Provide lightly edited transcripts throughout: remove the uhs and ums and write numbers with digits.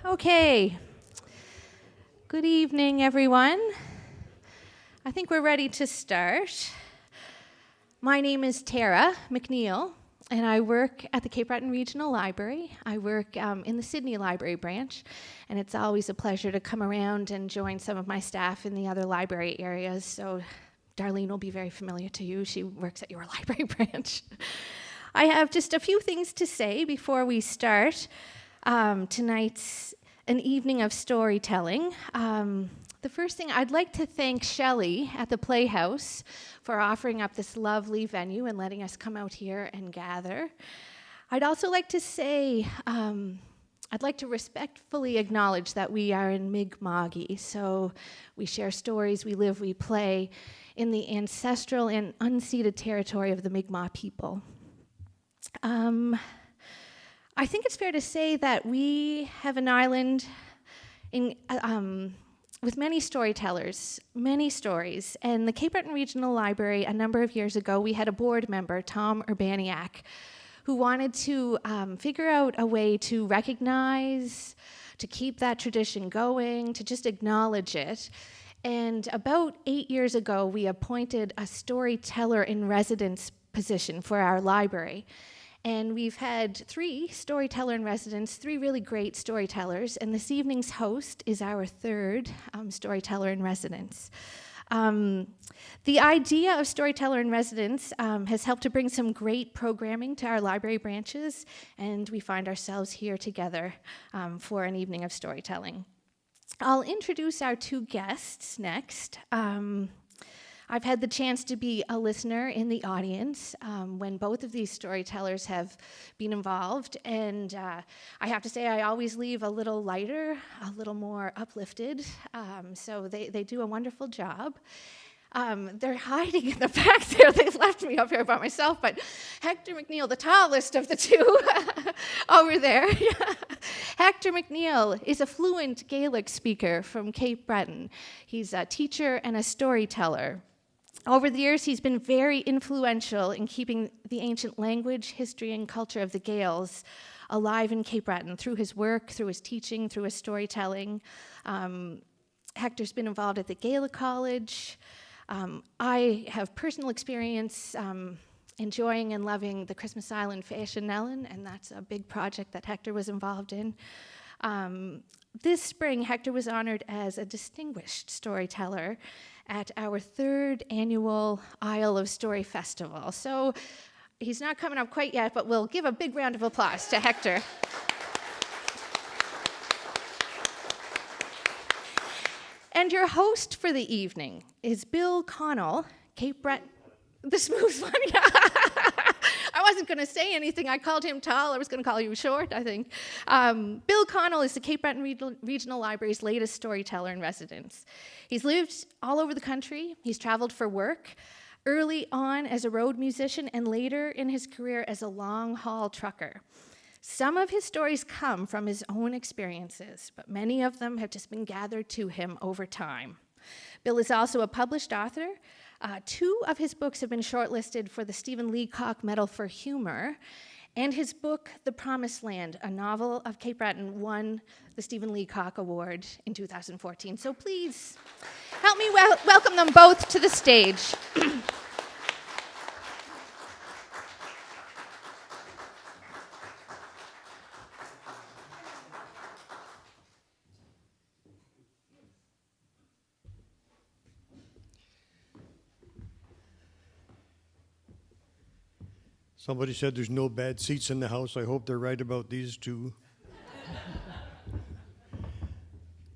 Okay. Good evening, everyone. I think we're ready to start. My name is Tara MacNeil, and I work at the Cape Breton Regional Library. I work in the Sydney Library branch, and it's always a pleasure to come around and join some of my staff in the other library areas. So Darlene will be very familiar to you. She works at your library branch. I have just a few things to say before we start. Tonight's an evening of storytelling. The first thing, I'd like to thank Shelley at the Playhouse for offering up this lovely venue and letting us come out here and gather. I'd also like to say, I'd like to respectfully acknowledge that we are in Mi'kmaq, so we share stories, we live, we play in the ancestral and unceded territory of the Mi'kmaq people. I think it's fair to say that we have an island with many storytellers, many stories. And the Cape Breton Regional Library, a number of years ago, we had a board member, Tom Urbaniak, who wanted to figure out a way to recognize, to keep that tradition going, to just acknowledge it. And about 8 years ago, we appointed a Storyteller-in-Residence position for our library. And we've had 3 Storyteller-in-Residence, 3 really great storytellers, and this evening's host is our 3rd Storyteller-in-Residence. The idea of Storyteller-in-Residence has helped to bring some great programming to our library branches, and we find ourselves here together for an evening of storytelling. I'll introduce our 2 guests next. I've had the chance to be a listener in the audience when both of these storytellers have been involved, and I have to say I always leave a little lighter, a little more uplifted, so they do a wonderful job. They're hiding in the back there. They've left me up here by myself, but Hector MacNeil, the tallest of the 2, over there. Hector MacNeil is a fluent Gaelic speaker from Cape Breton. He's a teacher and a storyteller. Over the years, he's been very influential in keeping the ancient language, history, and culture of the Gaels alive in Cape Breton through his work, through his teaching, through his storytelling. Hector's been involved at the Gaelic College. I have personal experience enjoying and loving the Christmas Island Fashion Nellen, and that's a big project that Hector was involved in. This spring, Hector was honored as a distinguished storyteller at our 3rd annual Isle of Story Festival. So he's not coming up quite yet, but we'll give a big round of applause to Hector. And your host for the evening is Bill Conall, Cape Breton, the smooth one. I wasn't going to say anything. I called him tall. I was going to call you short, I think. Bill Conall is the Cape Breton Regional Library's latest storyteller-in-residence. He's lived all over the country. He's traveled for work, early on as a road musician, and later in his career as a long-haul trucker. Some of his stories come from his own experiences, but many of them have just been gathered to him over time. Bill is also a published author. 2 of his books have been shortlisted for the Stephen Leacock Medal for Humor, and his book, The Promised Land, a novel of Cape Breton, won the Stephen Leacock Award in 2014. So please help me welcome them both to the stage. Somebody said there's no bad seats in the house. I hope they're right about these 2.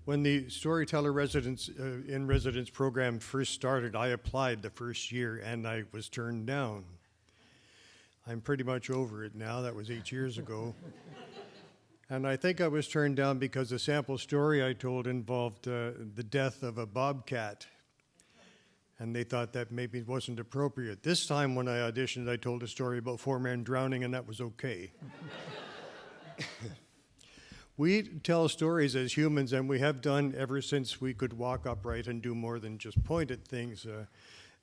When the Storyteller-in-Residence program first started, I applied the first year, and I was turned down. I'm pretty much over it now. That was 8 years ago. And I think I was turned down because the sample story I told involved the death of a bobcat. And they thought that maybe it wasn't appropriate. This time when I auditioned, I told a story about 4 men drowning, and that was okay. We tell stories as humans, and we have done ever since we could walk upright and do more than just point at things.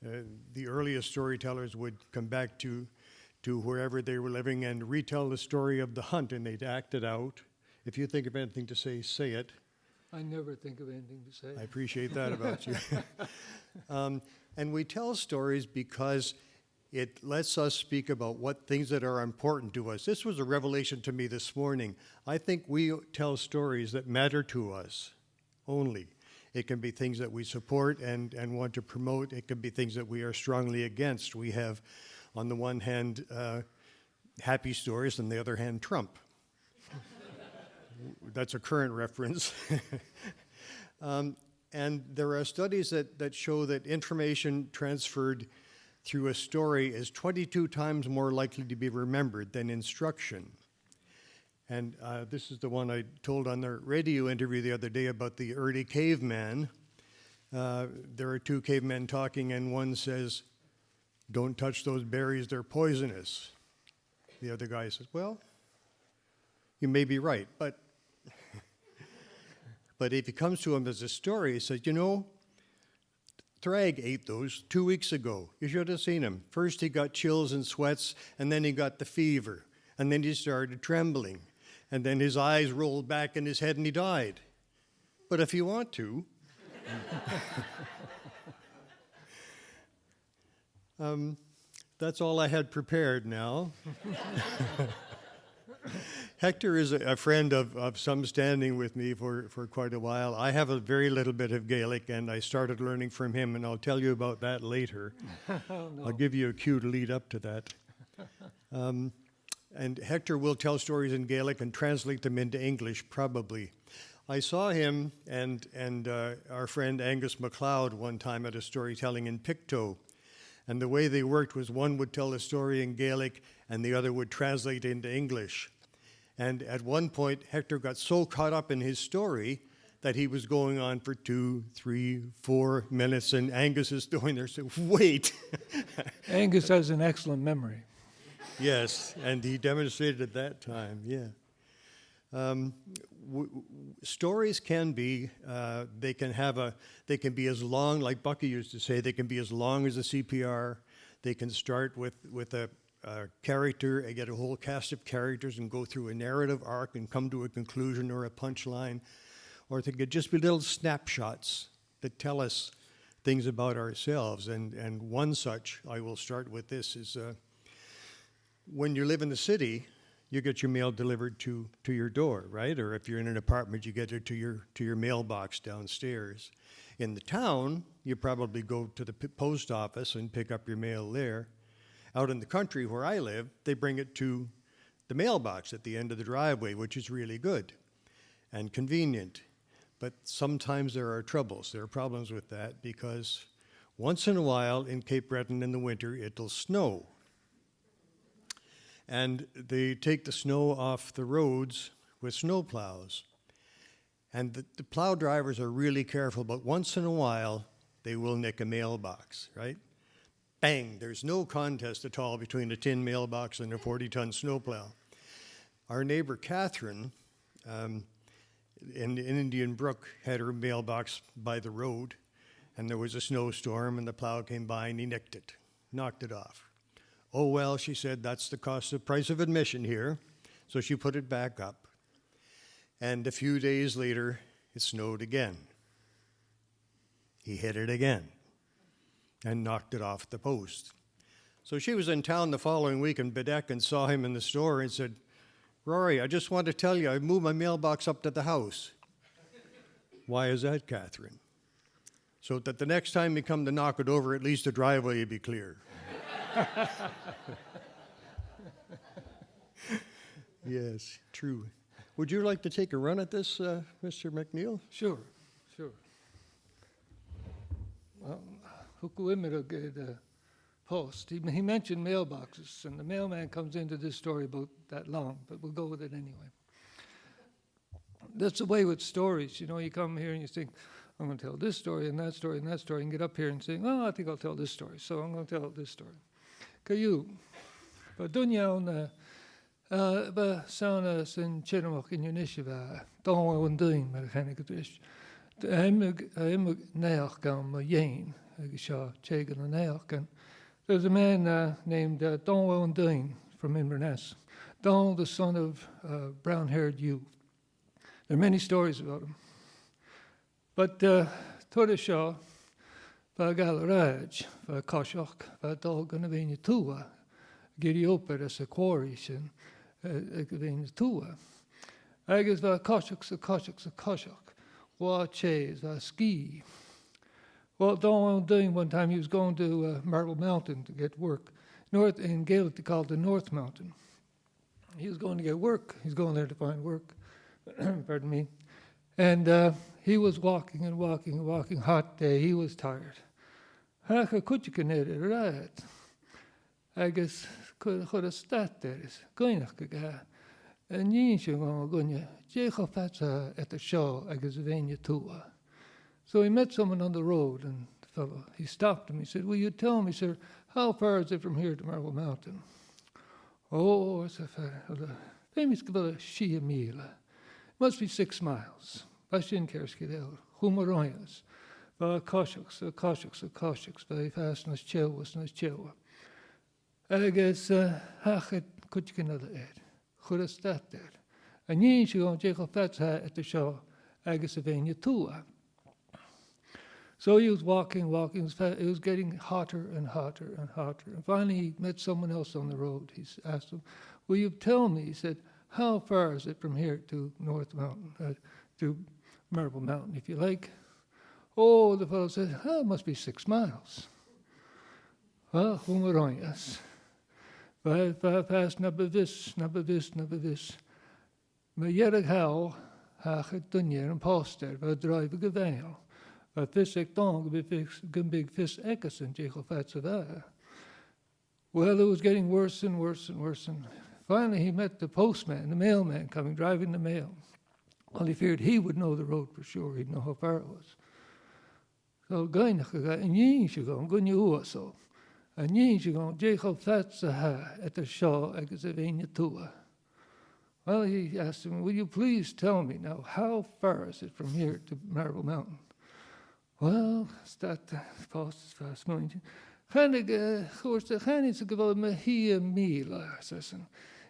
The earliest storytellers would come back to wherever they were living and retell the story of the hunt, and they'd act it out If you think of anything to say, say it. I never think of anything to say. I appreciate that about you. And we tell stories because it lets us speak about what things that are important to us. This was a revelation to me this morning. I think we tell stories that matter to us only. It can be things that we support and want to promote. It can be things that we are strongly against. We have, on the one hand, happy stories, on the other hand, Trump. That's a current reference. And there are studies that show that information transferred through a story is 22 times more likely to be remembered than instruction. And this is the one I told on the radio interview the other day about the early caveman. There are two cavemen talking, and one says, "Don't touch those berries, they're poisonous." The other guy says, "Well, you may be right, but..." But if he comes to him as a story, he says, "You know, Thrag ate those 2 weeks ago. You should have seen him. First he got chills and sweats, and then he got the fever, and then he started trembling, and then his eyes rolled back in his head and he died. But if you want to..." That's all I had prepared now. Hector is a friend of some standing with me for quite a while. I have a very little bit of Gaelic, and I started learning from him, and I'll tell you about that later. Oh, no. I'll give you a cue to lead up to that. And Hector will tell stories in Gaelic and translate them into English, probably. I saw him and our friend Angus MacLeod one time at a storytelling in Pictou. And the way they worked was one would tell a story in Gaelic and the other would translate into English. And at one point, Hector got so caught up in his story that he was going on for 2, 3, 4 minutes, and Angus is doing there, so wait. Angus has an excellent memory. Yes, and he demonstrated at that time, yeah. Stories can be, they can be as long, like Bucky used to say, they can be as long as a CPR. They can start with a character and get a whole cast of characters and go through a narrative arc and come to a conclusion or a punchline. Or they could just be little snapshots that tell us things about ourselves. And one such, I will start with this, is when you live in the city, you get your mail delivered to your door, right? Or if you're in an apartment, you get it to your mailbox downstairs. In the town, you probably go to the post office and pick up your mail there. Out in the country where I live, they bring it to the mailbox at the end of the driveway, which is really good and convenient. But sometimes there are troubles. There are problems with that because once in a while in Cape Breton in the winter, it'll snow. And they take the snow off the roads with snow plows. And the plow drivers are really careful, but once in a while, they will nick a mailbox, right? Bang, there's no contest at all between a tin mailbox and a 40-ton snowplow. Our neighbor Catherine in Indian Brook had her mailbox by the road, and there was a snowstorm, and the plow came by, and he nicked it, knocked it off. "Oh, well," she said, "that's the price of admission here." So she put it back up. And a few days later, it snowed again. He hit it again and knocked it off the post. So she was in town the following week in Bedeck and saw him in the store and said, "Rory, I just want to tell you, I've moved my mailbox up to the house." "Why is that, Catherine?" "So that the next time you come to knock it over, at least the driveway will be clear." Yes, true. Would you like to take a run at this, Mr. MacNeil? Sure. Well, Hukuimira gave the post. He mentioned mailboxes, and the mailman comes into this story about that long, but we'll go with it anyway. That's the way with stories. You know, you come here and you think, I'm going to tell this story and that story and that story, and get up here and say, "Oh, I think I'll tell this story, so I'm going to tell this story." Kayu, but dunya ba sauna sin chinamok in Unishiva, don't want doing mechanic dish. I'm nail gum yin, Shaw Chagan and nail. There's a man named Don Dane from Inverness. Don, the son of brown-haired youth. There are many stories about him. But Tora Shaw, Galaraj, Koshok, Dolgan of Tua, Gidioper as a quarries and Tua. I guess Koshok, Watches, Ski. Well, Don doing one time, he was going to Marble Mountain to get work. North in Gaelic, they called the North Mountain. He was going to get work. He's going there to find work. Pardon me. And he was walking and walking and walking. Hot day. He was tired. I guess could have started there. Going to and you going Jacob at the show. I guess Vania Tua. So he met someone on the road, and the fellow, he stopped him. He said, "Will you tell me, sir, how far is it from here to Marble Mountain?" "Oh, it's a famous Shia Mila. Must be 6 miles. Bashin Kerskidel, Humaroyas, Koshoks, very fast, nas chewa. I guess, Hachet Kutchikanada Ed, Hurastat there. And you should go Jacob Fatsa at the show, I guess, Avania Tua. So he was walking, it was getting hotter and hotter and hotter. And finally he met someone else on the road. He asked him, "Will you tell me," he said, "how far is it from here to to Marble Mountain, if you like?" Oh, the fellow said, "It must be 6 miles. Well, Humaronias. Fast nabavis. Maar jerk hou, haget dunjer en poster, waar drijven geweil. Waar vis ik dan, big vis ekkes en jegel. Well, it was getting worse and worse and worse. And finally he met the postman, the mailman coming, driving the mail. Well, he feared he would know the road for sure. He'd know how far it was. So, and you should go, so. And you should go, Jacob Fatsaha at the show, I guess, Tua. Well, he asked him, "Will you please tell me now, how far is it from here to Marble Mountain?" Well, start the post as fast going.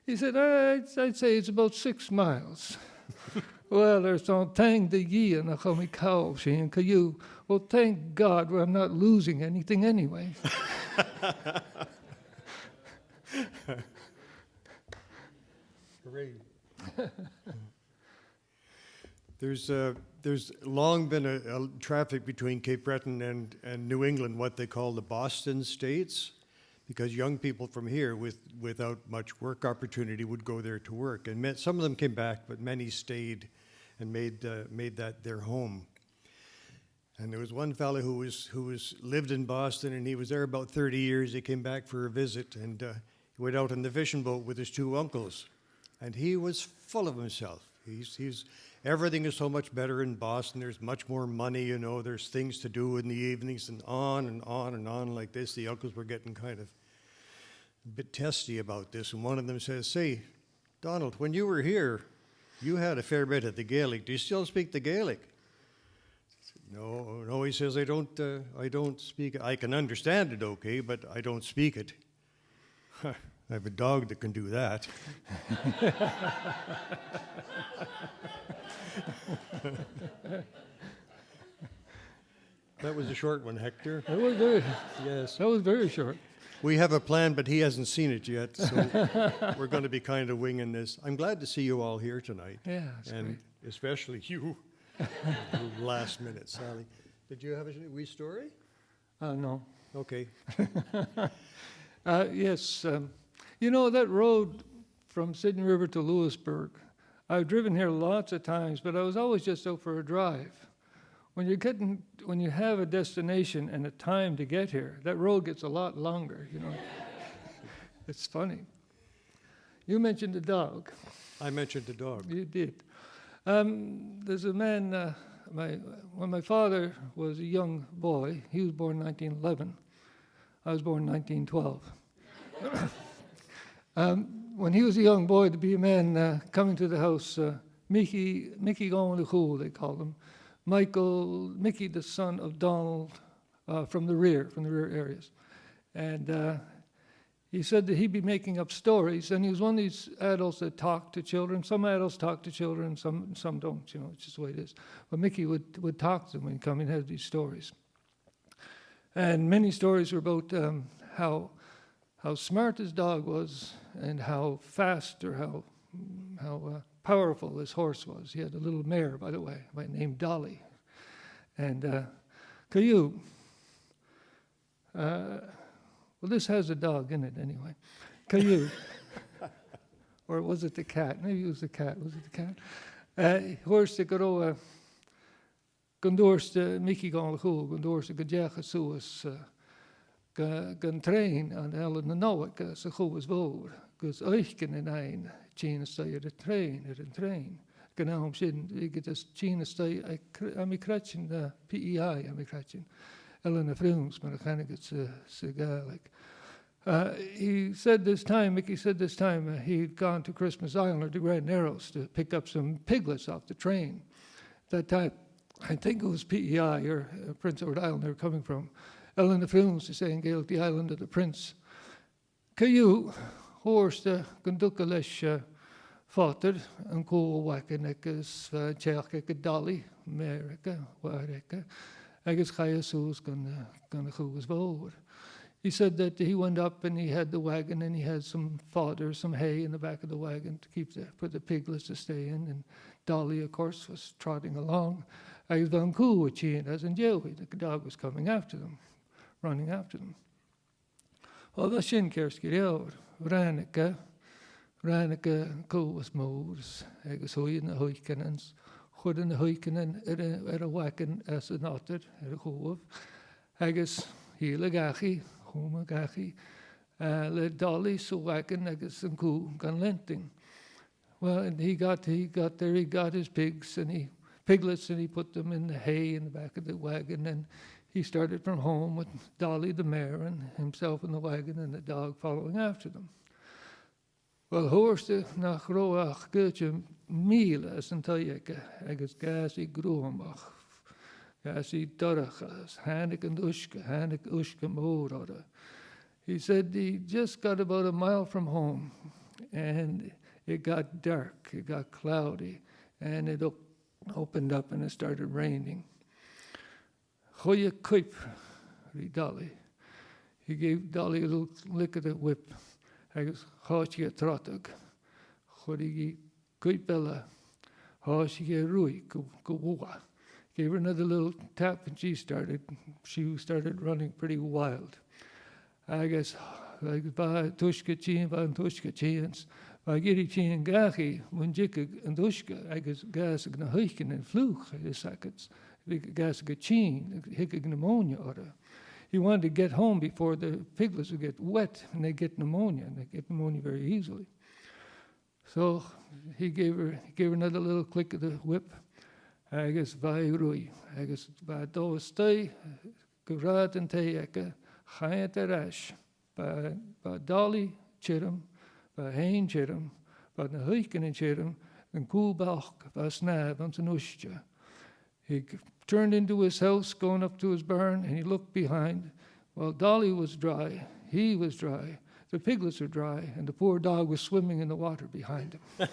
He said, I'd say it's about 6 miles. Well, there's no thank the ye and a cow, and you. Well, thank God I'm not losing anything anyway. Great. There's long been a traffic between Cape Breton and New England, what they call the Boston States, because young people from here without much work opportunity would go there to work. And some of them came back, but many stayed and made that their home. And there was one fellow who lived in Boston, and he was there about 30 years. He came back for a visit, and he went out on the fishing boat with his 2 uncles. And he was full of himself. He's everything is so much better in Boston. There's much more money, there's things to do in the evenings, and on and on and on like this. The uncles were getting kind of a bit testy about this. And one of them says, "Say, Donald, when you were here, you had a fair bit of the Gaelic. Do you still speak the Gaelic?" I said, No, he says, I don't speak it. I can understand it okay, but I don't speak it. I have a dog that can do that. That was a short one, Hector. That was very, Yes. that was very short. We have a plan, but he hasn't seen it yet, so we're going to be kind of winging this. I'm glad to see you all here tonight. Yeah, that's and great. Especially you, last minute, Sally. Did you have a wee story? No. Okay. Yes. That road from Sydney River to Louisbourg, I've driven here lots of times, but I was always just out for a drive. When you have a destination and a time to get here, that road gets a lot longer, It's funny. You mentioned the dog. I mentioned the dog. You did. There's a man, when my father was a young boy, he was born in 1911. I was born in 1912. When he was a young boy, to be a man coming to the house, Mickey going to school, they called him. Mickey, the son of Donald, from the rear areas. And he said that he'd be making up stories, and he was one of these adults that talk to children. Some adults talk to children, some don't, it's just the way it is. But Mickey would talk to them when he come and had these stories. And many stories were about how smart his dog was and how fast or how powerful his horse was. He had a little mare, by the way, named Dolly. And Caillou, well, this has a dog in it anyway. Caillou, or was it the cat? Maybe it was the cat. Was it the cat? Horse that go Gondorste Mickey gaan goed, Gondorste gejagen zoals gaan train aan alle nauwe, zo goed als woord. Gus eichen in een, China stay de train. Genau omzien, ik het China stay, ik kratchen de PEI, ik kratchen. Ellen Frungs, maar dan ga ik het zo gaarlijk. He said this time, Mickey said this time, he'd gone to Christmas Island or to Grand Narrows to pick up some piglets off the train. That time, I think it was PEI or Prince Edward Island they were coming from. Ellen the films is saying Gaelic, the island of the prince. Caillou, horse the Gundukalesh fater, and cool wackanekas, Chaka Dolly, America, Wareka, Agus Kayasus gonna who was forward. He said that he went up and he had the wagon and he had some fodder, some hay in the back of the wagon to for the piglets to stay in. And Dolly, of course, was trotting along. I was on cool with she and as in Joey. The dog was coming after them, running after them. Well, the shin kerski out. Raneke cool was moors. I was hoy in the hoikenens. Goed in the hoikenen at a wagon as an otter, at a hoof. I guess hele gachi. Let Dolly so wagon I guess and cool gan lenting. Well, and he got there. He got his piglets, and he put them in the hay in the back of the wagon. And he started from home with Dolly the mare and himself in the wagon and the dog following after them. Well, horste nach roach goedje miele as een tajeke. I guess gasi groemach. Gasi dorachas, hanik and ushka moorada. He said he just got about a mile from home, and it got dark, it got cloudy, and it opened up and it started raining. Goeie kuip, riep Dolly. He gave Dolly a little lick of the whip. Hij was haasje trottig. Goeie kuipella, haasje roei, kuwa. Gave her another little tap, and she started running pretty wild. I guess, like by tushka chiens, by giri chien gachi, when jikig and tushka, I guess gas na huiken and fluch, the seconds, gas gachin, hickig pneumonia order. He wanted to get home before the piglets would get wet and they get pneumonia, and they get pneumonia very easily. So he gave her another little click of the whip. I guess vai rui. I guess by do stay, gerad and teyeke, chayet erash, by Dolly chirum, by hein chirum, by the huiken and chirum, and coolbach, by snab on Sanusha. He turned into his house, going up to his barn, and he looked behind. Well, Dolly was dry, he was dry, the piglets were dry, and the poor dog was swimming in the water behind him.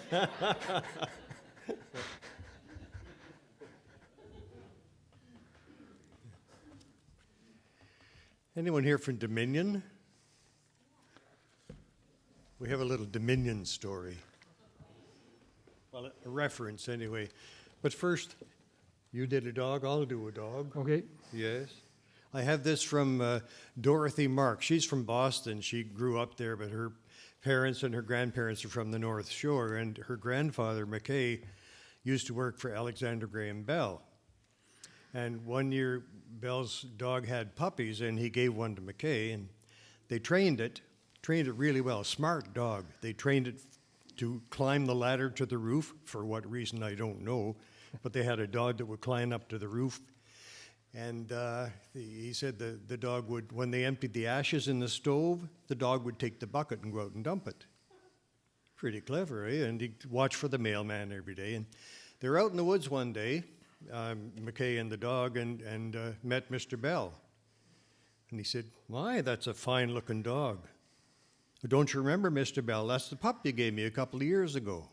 Anyone here from Dominion? We have a little Dominion story. Well, a reference anyway. But first, you did a dog, I'll do a dog. Okay. Yes. I have this from Dorothy Mark. She's from Boston. She grew up there, but her parents and her grandparents are from the North Shore. And her grandfather, McKay, used to work for Alexander Graham Bell. And one year, Bell's dog had puppies, and he gave one to McKay, and they trained it really well. Smart dog. They trained it to climb the ladder to the roof, for what reason I don't know, but they had a dog that would climb up to the roof. And he said the dog would, when they emptied the ashes in the stove, the dog would take the bucket and go out and dump it. Pretty clever, eh? And he'd watch for the mailman every day. And they were out in the woods one day, McKay and the dog, and met Mr. Bell. And he said, "My, that's a fine-looking dog." Don't you remember, Mr. Bell? That's the pup you gave me a couple of years ago.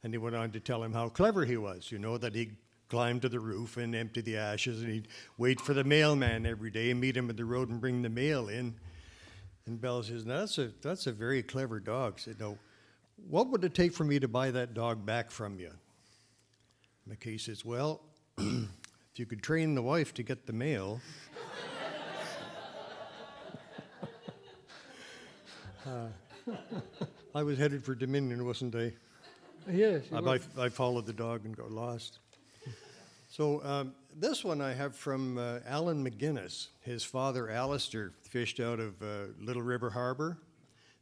And he went on to tell him how clever he was, that he'd climb to the roof and empty the ashes, and he'd wait for the mailman every day and meet him at the road and bring the mail in. And Bell says, that's a very clever dog. I said, no, what would it take for me to buy that dog back from you? McKay says, well, if you could train the wife to get the mail. I was headed for Dominion, wasn't I? Yes. I followed the dog and got lost. So this one I have from Alan McGuinness. His father, Alistair, fished out of Little River Harbor.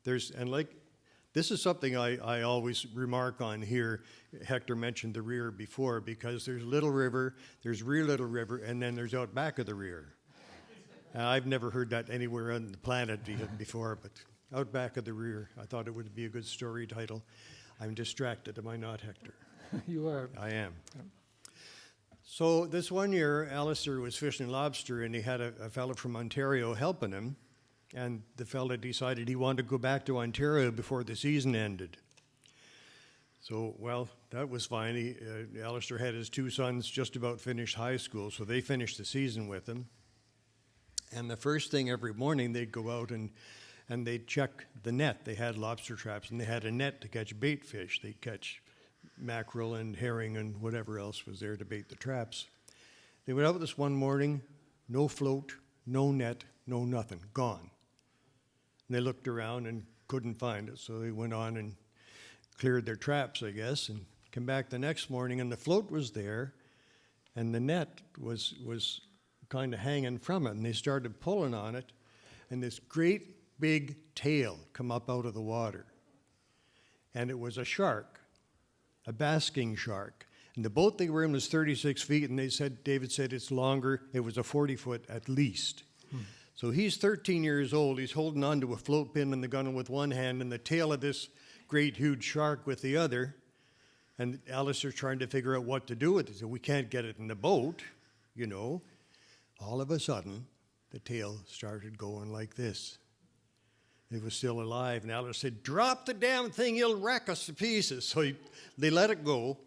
This is something I always remark on here. Hector mentioned the rear before, because there's Little River, there's Rear Little River, and then there's out back of the rear. I've never heard that anywhere on the planet before, but out back of the rear. I thought it would be a good story title. I'm distracted, am I not, Hector? You are. I am. So this one year, Alistair was fishing lobster, and he had a fellow from Ontario helping him. And the fella decided he wanted to go back to Ontario before the season ended. So, well, that was fine. Alistair had his two sons just about finished high school, so they finished the season with him. And the first thing every morning, they'd go out and they'd check the net. They had lobster traps, and they had a net to catch bait fish. They'd catch mackerel and herring and whatever else was there to bait the traps. They went out this one morning, no float, no net, no nothing, gone. And they looked around and couldn't find it, so they went on and cleared their traps, I guess, and came back the next morning, and the float was there, and the net was kind of hanging from it, and they started pulling on it, and this great big tail come up out of the water. And it was a shark, a basking shark. And the boat they were in was 36 feet, and David said it's longer. It was a 40-foot at least. So he's 13 years old. He's holding on to a float pin in the gunwale with one hand and the tail of this great, huge shark with the other. And Alistair's trying to figure out what to do with it. He said, we can't get it in the boat, All of a sudden, the tail started going like this. It was still alive, and Alistair said, drop the damn thing, you'll wreck us to pieces. So they let it go,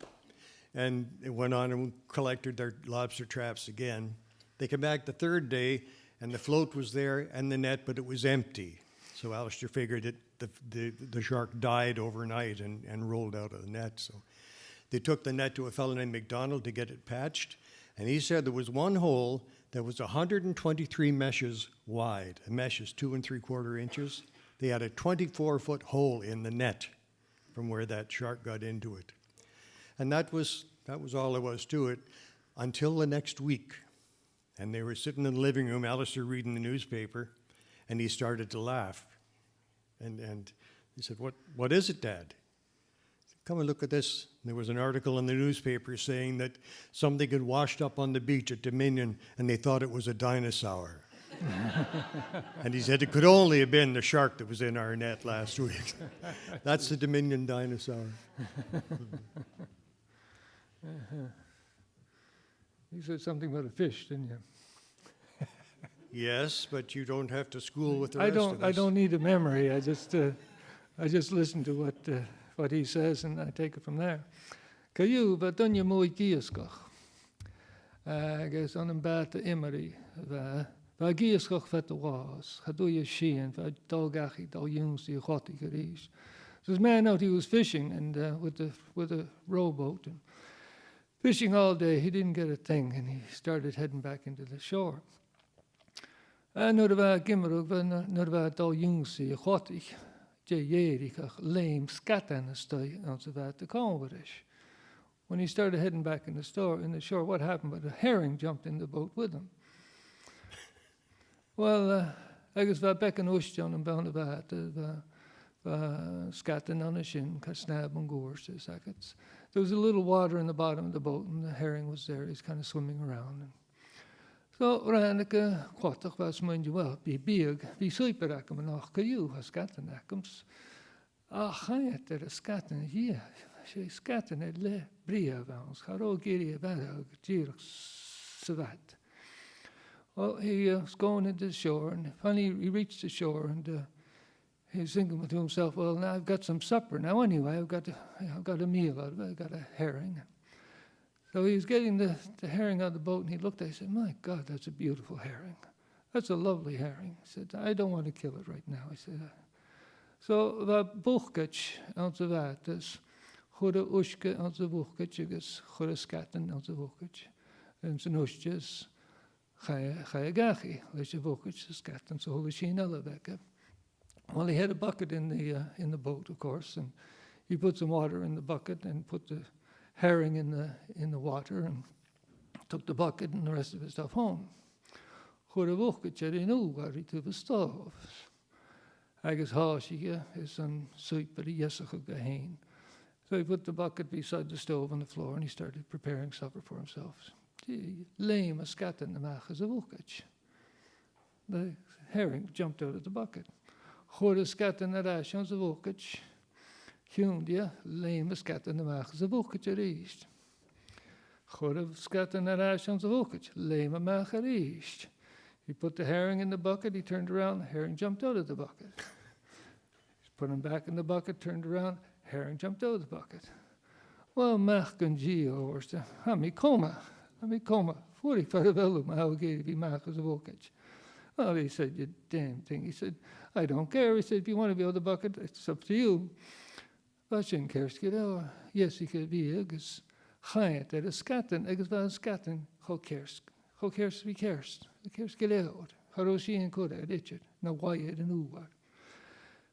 and it went on and collected their lobster traps again. They came back the third day, and the float was there and the net, but it was empty. So Alistair figured that the shark died overnight and rolled out of the net. So they took the net to a fellow named McDonald to get it patched, and he said there was one hole that was 123 meshes wide. A mesh is 2 3/4 inches. They had a 24-foot hole in the net from where that shark got into it. And that was all there was to it until the next week. And they were sitting in the living room, Alistair reading the newspaper, and he started to laugh. And he said, what is it, Dad? Come and look at this. And there was an article in the newspaper saying that something had washed up on the beach at Dominion, and they thought it was a dinosaur. And he said it could only have been the shark that was in our net last week. That's the Dominion dinosaur. You said something about a fish, didn't you? Yes, but you don't have to school with the rest of us. I don't need a memory. I just listen to what he says, and I take it from there. Caillou, wat doen je mooi kieskoch? Ges on een bate immery. Waar kieskoch vet de was. Ga doe je sheen. Waar dalgachig dal jongs die gotti gerees. So this man out, he was fishing and with a rowboat and fishing all day. He didn't get a thing, and he started heading back into the shore. Nu er waar gimmerug, nu er waar dal jongs die gotti. Lame scat and a stay on the converish. When he started heading back in the shore, what happened? But a herring jumped in the boat with him. Well, I guess we back in Oostjan and bound about scatten on a shin, snab and gorse. There was a little water in the bottom of the boat, and the herring was there. He's kind of swimming around. So Raneke, quattig was mind je wel, big, wie suiperakam en ach caillou, has scattenakums. Ach, hij het scatten hier. She scatten het le bria vans. Haro giri vada, jirig savat. Well, he was going into the shore, and finally he reached the shore, and he's thinking to himself, well, now I've got some supper. Now anyway, I've got a meal out of it. I've got a herring. So he was getting the herring out of the boat, and he looked at it. He said, my God, that's a beautiful herring. That's a lovely herring. He said, I don't want to kill it right now. He said, so the buchkach out of that is chura ushka out of buchkach, agus chura skaten out of buchkach. And some ushjas, chaya gachi, lesh a buchkach, skaten, so holy sheen eleveka. Well, he had a bucket in the boat, of course, and he put some water in the bucket and put the herring in the water and took the bucket and the rest of his stuff home. Chura buchkach er in ugari to the stove. Agus háisiige is an súper yesacha gahain. So he put the bucket beside the stove on the floor and he started preparing supper for himself. Lame a scatten the mach as a vukach. The herring jumped out of the bucket. Chora scatten the rash on the vukach. Hundia, lame a scatten the mach as a vukach a reached. Chora scatten the rash on the vukach. Lame a mach a reached. He put the herring in the bucket, he turned around, the herring jumped out of the bucket. He put him back in the bucket, turned around, herring jumped out of the bucket. Well, mach gan gio, orsta, hami coma, 40 paravelum, how gave he mach as a vokage. Well, he said, you damn thing. He said, I don't care. He said, if you want to be out of the bucket, it's up to you. But she didn't care to get out. Yes, he could be, agus chayet, a scatten, agus va scatten, how cares. How cares we cares? Who cares get out? How she and could I ditch it? Now why it and who what?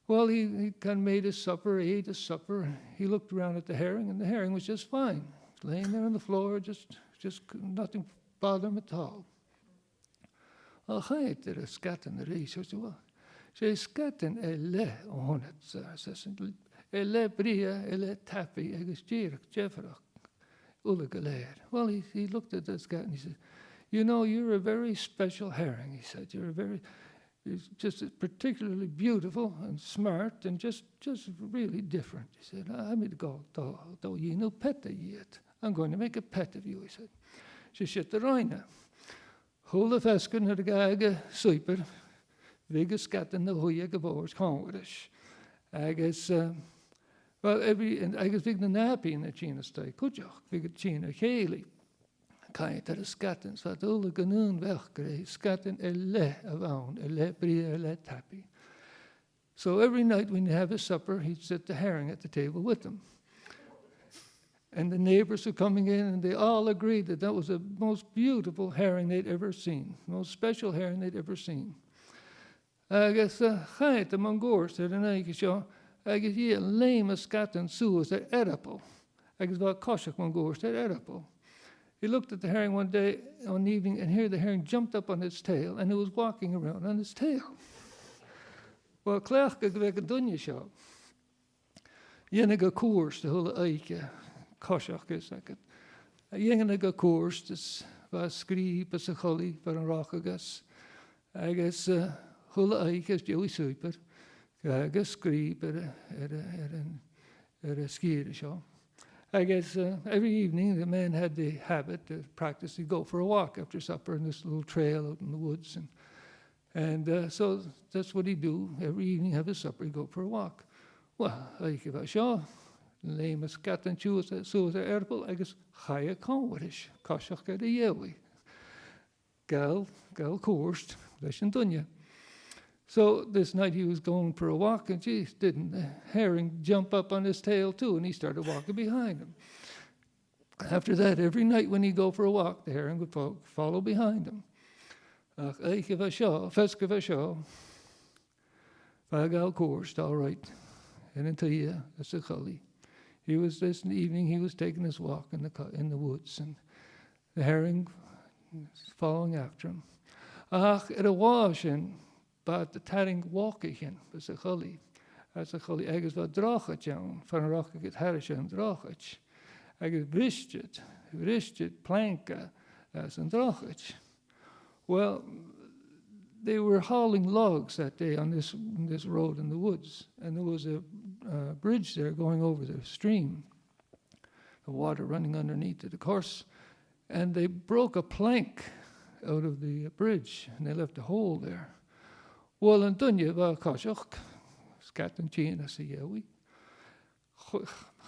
Well, he kind of made his supper, ate his supper. He looked around at the herring, and the herring was just fine, laying there on the floor, just nothing bothered him at all. Well, I did a scatten the race. I said, well, she scatten on it, ele bria, ele tappy, agus jirk, jefferach, ullagalad. Well, he looked at the scat and he said, you know, you're a very special herring, he said. You're just particularly beautiful and smart and just really different. He said, I'm going to go, though you no pet yet. I'm going to make a pet of you, he said. She said, the Reina. Hula fesken had a guy super, vigga scatten the hoya gavors congress. I guess, well, I guess big the nappy in the China stay, kujach, big China Haley. Kaint er skatten, så att alla ganun verkar skatten le bria, le tappy. So every night when you have his supper, he'd sit the herring at the table with them. And the neighbors were coming in, and they all agreed that was the most beautiful herring they'd ever seen, the most special herring they'd ever seen. I guess, kaint among gors, said an Aikishaw, I guess, yeah, lame a skatten suas at Edapple. I guess, about Koshak among gors at Edapple. He looked at the herring one evening, and here the herring jumped up on its tail, and it was walking around on its tail. Well, Clark gwek dunje show. Jenige koers, de hele eike, koshach is like it. Jenige koers, dus was skriep as a gully for een rachagas. I guess, hele eike is Joey super. I guess skriep a skier show. I guess every evening the man had the habit to practice to go for a walk after supper in this little trail out in the woods. And so that's what he'd do. Every evening have his supper, he'd go for a walk. Well, I give a show. Lame as cat and chew as a erpel, I guess, higher conwarish, koshach at a yewi. Gal coursed, lesson dunya. So this night he was going for a walk, and geez, didn't the herring jump up on his tail too, and he started walking behind him. After that, every night when he'd go for a walk, the herring would follow behind him. Feskev Vagal coursed, all right. And until that's a gully. He was this evening, he was taking his walk in the woods, and the herring was following after him. It a wash in. But the taring walkigen was a gully. As a gully, I guess wat drachet jown. Van een rock get harish and drachet. I guess bristet, planka as een drachet. Well, they were hauling logs that day on this road in the woods, and there was a bridge there going over the stream, the water running underneath it, of course, and they broke a plank out of the bridge, and they left a hole there. Well, and Dunya va koshok, scat and chin, I say, yeah, we.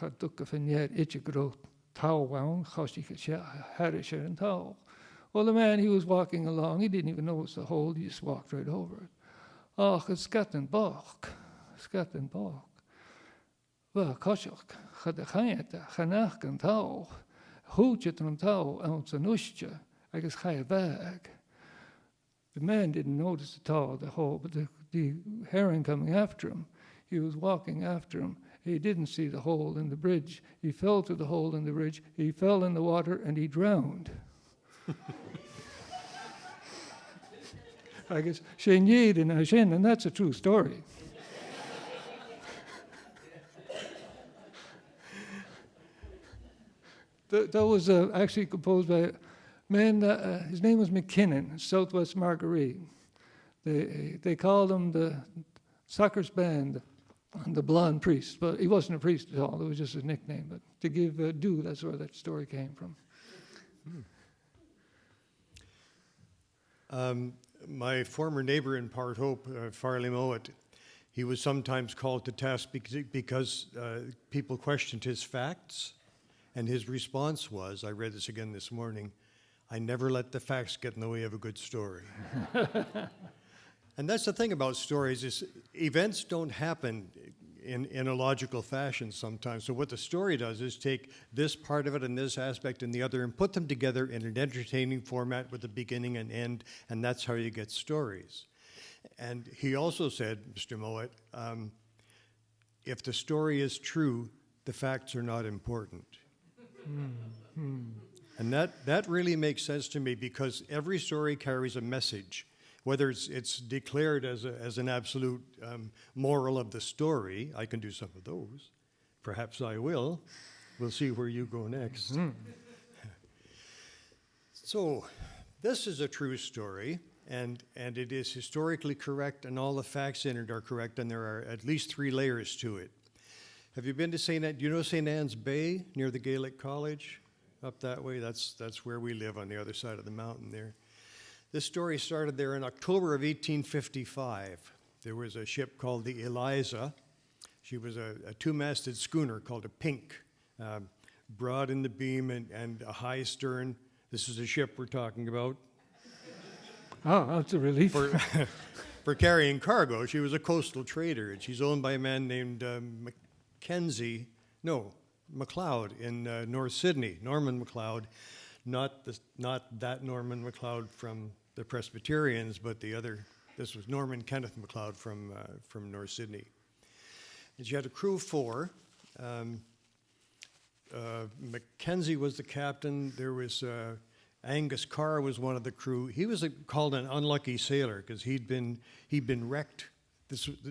Had duck of a net, itch a grow towel wound, hosty had a share and towel. Well, the man, he was walking along, he didn't even notice the hole, he just walked right over it. Oh, it's scat and balk. Well, Koshok, had the Hayata, Hanach and Tau, Hoochit and Tau, ounce and Ushcha, I guess high bag. The man didn't notice the towel, the hole, but the heron coming after him, he was walking after him. He didn't see the hole in the bridge. He fell to the hole in the bridge. He fell in the water and he drowned. I guess Shane Yid and Hashin, and that's a true story. That was actually composed by a man, his name was McKinnon, Southwest Marguerite. They called him the Suckers Band and the Blonde Priest, but he wasn't a priest at all, it was just a nickname. But to give due, that's where that story came from. My former neighbor in Port Hope, Farley Mowat, he was sometimes called to task because people questioned his facts. And his response was, I read this again this morning, I never let the facts get in the way of a good story. And that's the thing about stories is events don't happen in a logical fashion sometimes. So what the story does is take this part of it and this aspect and the other and put them together in an entertaining format with a beginning and end, and that's how you get stories. And he also said, Mr. Mowat, if the story is true, the facts are not important. And that really makes sense to me because every story carries a message. Whether it's declared as an absolute moral of the story, I can do some of those. Perhaps I will. We'll see where you go next. So, this is a true story, and it is historically correct, and all the facts in it are correct, and there are at least 3 layers to it. Have you been to St. Anne? Do you know St. Anne's Bay near the Gaelic College? Up that way, that's where we live on the other side of the mountain there. This story started there in October of 1855. There was a ship called the Eliza. She was a 2-masted schooner called a Pink, broad in the beam and a high stern. This is a ship we're talking about. Oh, that's a relief. For carrying cargo. She was a coastal trader, and she's owned by a man named MacLeod in North Sydney, Norman MacLeod, not that Norman MacLeod from the Presbyterians, but the other. This was Norman Kenneth MacLeod from North Sydney. And she had a crew of 4. Mackenzie was the captain. There was Angus Carr was one of the crew. He was called an unlucky sailor because he'd been wrecked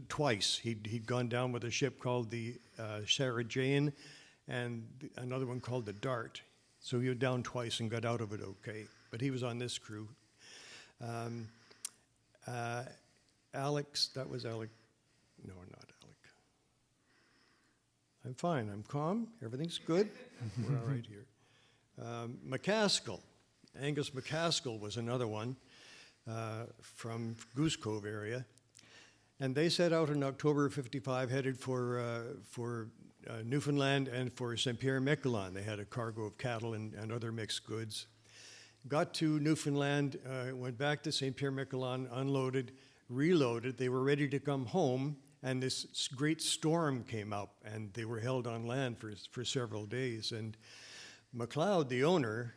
twice. He'd gone down with a ship called the Sarah Jane and another one called the Dart. So he was down twice and got out of it okay. But he was on this crew. Alex, that was Alec. No, not Alec. I'm fine. I'm calm. Everything's good. We're all right here. McCaskill. Angus McCaskill was another one from Goose Cove area. And they set out in October of 55, headed for Newfoundland and for St. Pierre-Miquelon. They had a cargo of cattle and other mixed goods. Got to Newfoundland, went back to St. Pierre-Miquelon, unloaded, reloaded. They were ready to come home, and this great storm came up, and they were held on land for several days. And MacLeod, the owner,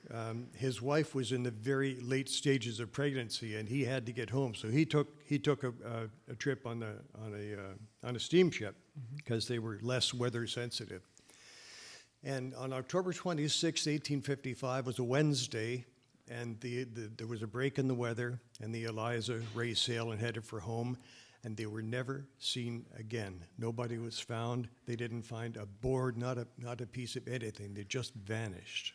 his wife was in the very late stages of pregnancy, and he had to get home. So he took a trip on a steamship because they were less weather sensitive. And on October 26, 1855, was a Wednesday, and there was a break in the weather, and the Eliza raised sail and headed for home, and they were never seen again. Nobody was found. They didn't find a board, not a piece of anything. They just vanished.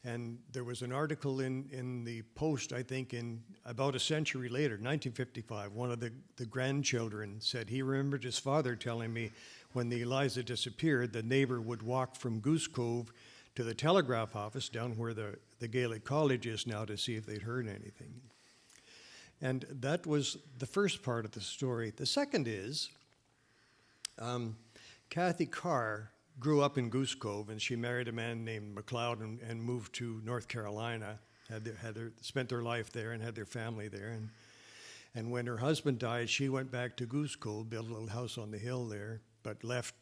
And there was an article in the Post, I think, in about a century later, 1955, one of the grandchildren said he remembered his father telling me when the Eliza disappeared, the neighbor would walk from Goose Cove to the telegraph office down where the Gaelic College is now to see if they'd heard anything. And that was the first part of the story. The second is Kathy Carr grew up in Goose Cove, and she married a man named McLeod and moved to North Carolina, spent their life there and had their family there. And when her husband died, she went back to Goose Cove, built a little house on the hill there, but left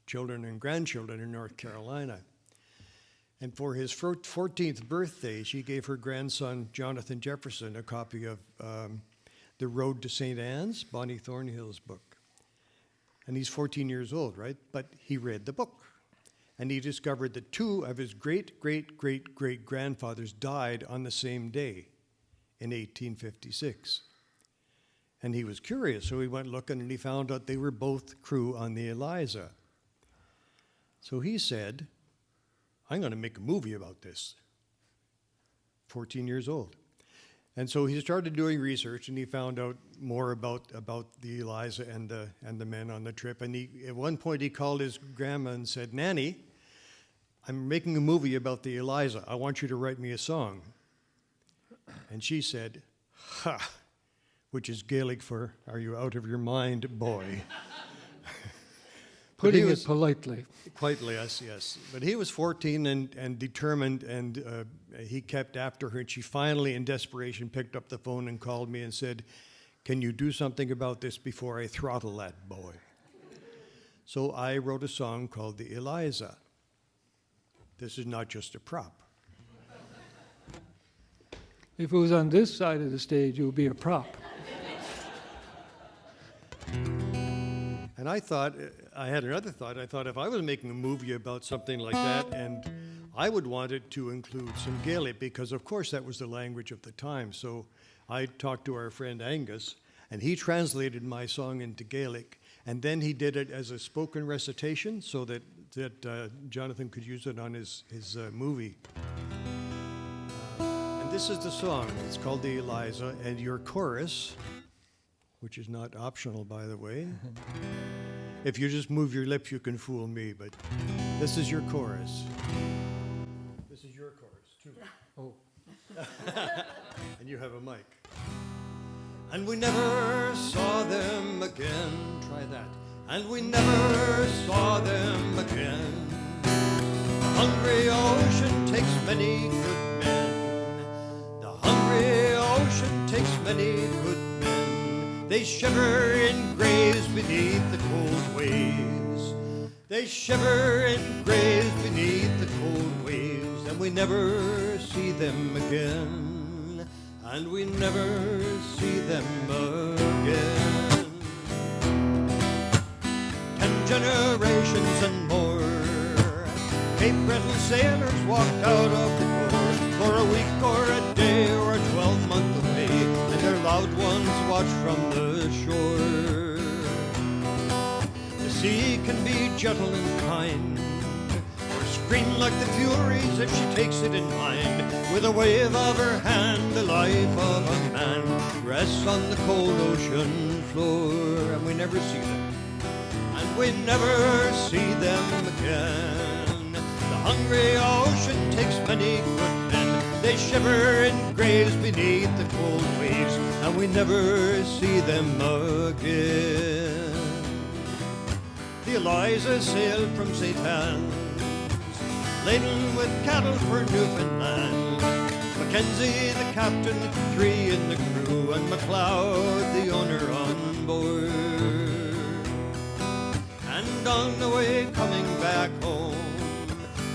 children and grandchildren in North Carolina. And for his 14th birthday, she gave her grandson, Jonathan Jefferson, a copy of The Road to St. Anne's, Bonnie Thornhill's book. And he's 14 years old, right? But he read the book. And he discovered that 2 of his great-great-great-great-grandfathers died on the same day in 1856. And he was curious, so he went looking, and he found out they were both crew on the Eliza. So he said, I'm going to make a movie about this. 14 years old. And so he started doing research, and he found out more about the Eliza and the men on the trip. And at one point he called his grandma and said, Nanny, I'm making a movie about the Eliza. I want you to write me a song. And she said, ha, which is Gaelic for, are you out of your mind, boy? Putting it politely. Politely, yes. But he was 14 and determined, and he kept after her. And she finally, in desperation, picked up the phone and called me and said, can you do something about this before I throttle that boy? So I wrote a song called The Eliza. This is not just a prop. If it was on this side of the stage, it would be a prop. And I had another thought. I thought if I was making a movie about something like that, and I would want it to include some Gaelic, because of course that was the language of the time. So I talked to our friend Angus, and he translated my song into Gaelic, and then he did it as a spoken recitation so that Jonathan could use it on his movie. And this is the song. It's called The Eliza, and your chorus, which is not optional, by the way. If you just move your lips, you can fool me, but this is your chorus. This is your chorus, too. Oh. And you have a mic. And we never saw them again. Try that. And we never saw them again. The hungry ocean takes many good men. The hungry ocean takes many good men. They shiver in graves beneath the cold waves. They shiver in graves beneath the cold waves. And we never see them again. And we never see them again. 10 generations and more, Cape Breton sailors walked out of the door for a week or a day or a 12-month away, and their loved ones watched from the shore. The sea can be gentle and kind, or scream like the Furies if she takes it in mind. With a wave of her hand, the life of a man rests on the cold ocean floor, and we never see them. And we never see them again. The hungry ocean takes many good men. They shiver in graves beneath the cold waves, and we never see them again. The Eliza sailed from St. Anne's, laden with cattle for Newfoundland. Mackenzie, the captain, 3 in the crew, and MacLeod, the owner, on board. And on the way coming back home,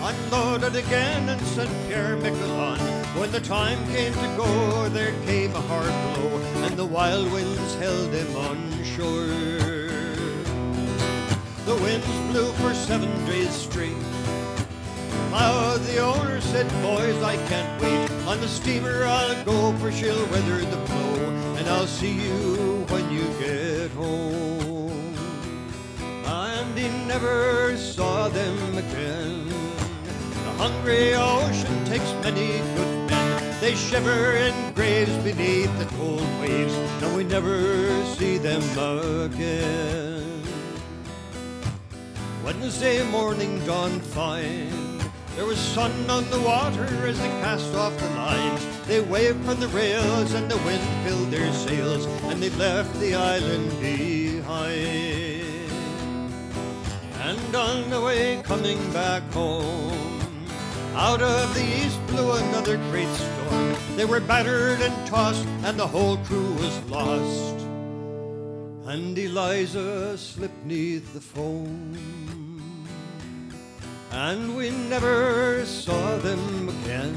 unloaded again and sent Pierre Miquelon. When the time came to go, there came a hard blow, and the wild winds held him on shore. The winds blew for 7 days straight. MacLeod, the owner, said, boys, I can't wait. On the steamer I'll go, for she'll weather the blow, and I'll see you when you get home. And he never saw them again. The hungry ocean takes many good men. They shiver in graves beneath the cold waves, and we never see them again. Wednesday morning dawned fine. There was sun on the water as they cast off the lines. They waved from the rails and the wind filled their sails, and they left the island behind. And on the way coming back home, out of the east blew another great storm. They were battered and tossed, and the whole crew was lost. And Eliza slipped 'neath the foam, and we never saw them again.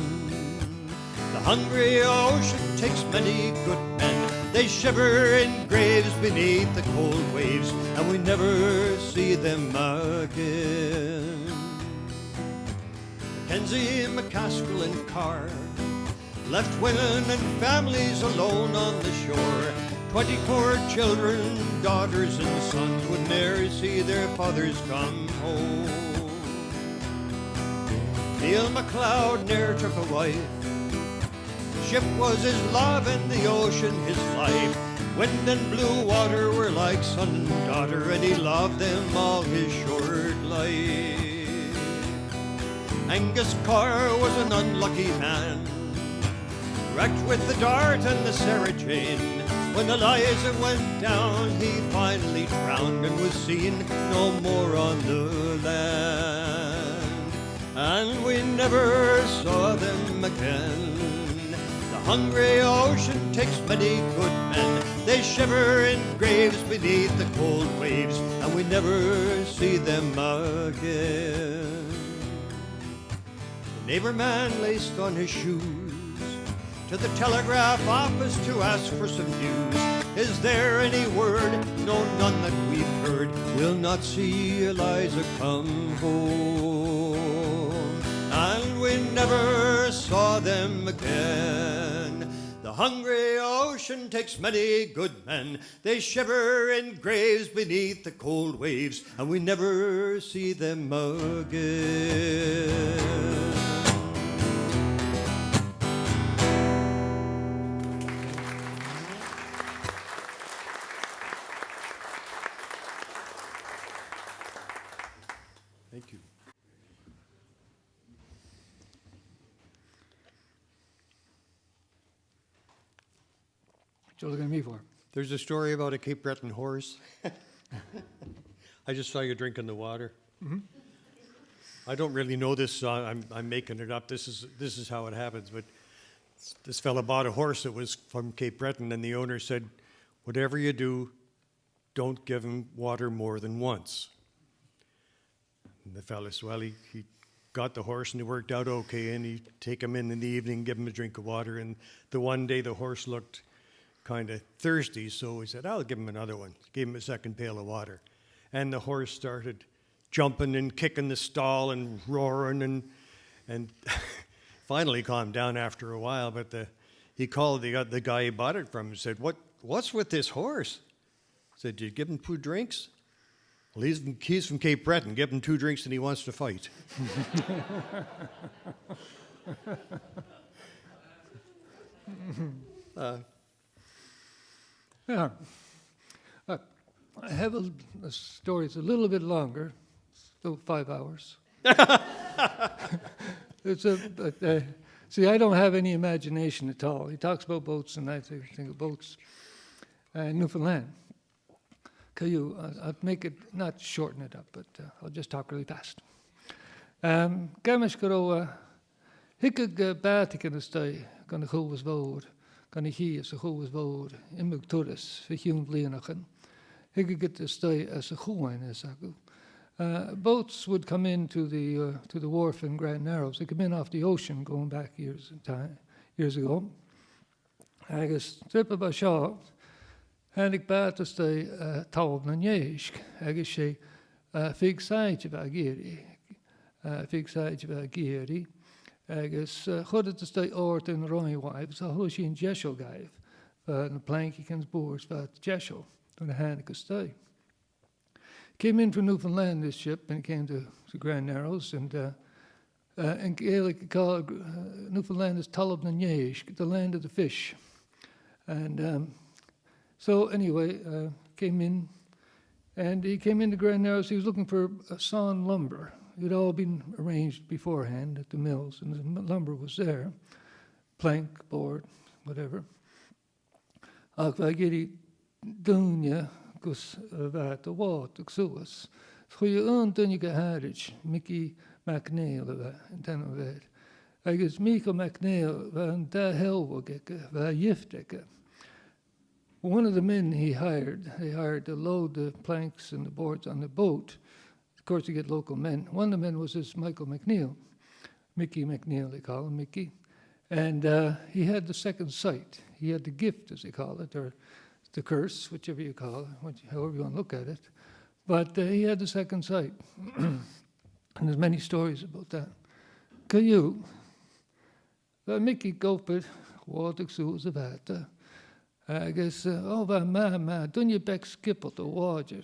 The hungry ocean takes many good men. They shiver in graves beneath the cold waves, and we never see them again. Mackenzie, McCaskill, and Carr left women and families alone on the shore. 24 children, daughters, and sons would ne'er see their fathers come home. Neil MacLeod ne'er took a wife. The ship was his love and the ocean his life. Wind and blue water were like son and daughter, and he loved them all his short life. Angus Carr was an unlucky man, wrecked with the Dart and the Sarah Jane. When Eliza went down, he finally drowned and was seen no more on the land. And we never saw them again. The hungry ocean takes many good men. They shiver in graves beneath the cold waves, and we never see them again. The neighbor man laced on his shoes to the telegraph office to ask for some news. Is there any word? No, none that we've heard. We'll not see Eliza come home. And we never saw them again. The hungry ocean takes many good men. They shiver in graves beneath the cold waves, and we never see them again. Thank you. What you looking at me for? There's a story about a Cape Breton horse. I just saw you drinking the water. Mm-hmm. I don't really know this, so I'm making it up. This is how it happens. But this fella bought a horse that was from Cape Breton, and the owner said, "Whatever you do, don't give him water more than once." And the fella said, well, he got the horse and it worked out okay, and he'd take him in the evening, give him a drink of water, and the one day the horse looked kind of thirsty, so he said, I'll give him another one. Gave him a second pail of water. And the horse started jumping and kicking the stall and roaring, and finally calmed down after a while, but he called the guy he bought it from and said, what's with this horse? He said, did you give him 2 drinks? Well, he's from Cape Breton. Give him 2 drinks and he wants to fight. Yeah. I have a story. It's a little bit longer, still 5 hours. See, I don't have any imagination at all. He talks about boats, and I think of boats in Newfoundland. I'll make it, not shorten it up, but I'll just talk really fast. Garmish go hickig batican stay, gonna go was void, gonna he as a go was void, immugturis, for human bleanachen. Hickig get to stay as a goine as I go. Boats would come into the wharf in Grand Narrows. They come in off the ocean going back years ago. I guess trip of a shaw. En ik baat de taal naar jeesk. Ik zei, fig saitje bij Geri. Fig saitje bij Geri. Ik is goed het is de oort in Roiwijf. Zo hoe je in Jeshel gaf. Een plankje kan boors van Jeshel. Toen de Hanneke stay. Came in from Newfoundland, this ship, and came to Grand Narrows. And eigenlijk called Newfoundland is Talab naar jeesk, the land of the fish. And so anyway, came in, and he came into Grand Narrows. He was looking for sawn lumber. It had all been arranged beforehand at the mills, and the lumber was there, plank, board, whatever. Ach, wij geri dunya gus vaat de water suas. Schuie dunne gehaarich, Mickey MacNeil en ten weet. Agus Michael MacNeil van da hell va yifteke. One of the men they hired to load the planks and the boards on the boat. Of course, to get local men. One of the men was this Michael MacNeil, Mickey MacNeil, they call him Mickey. And he had the second sight. He had the gift, as they call it, or the curse, whichever you call it, however you want to look at it. But he had the second sight. And there's many stories about that. Caillou, Mickey Gopert, Walter Suze of Atta. I guess, ma, don't you back skip at the water?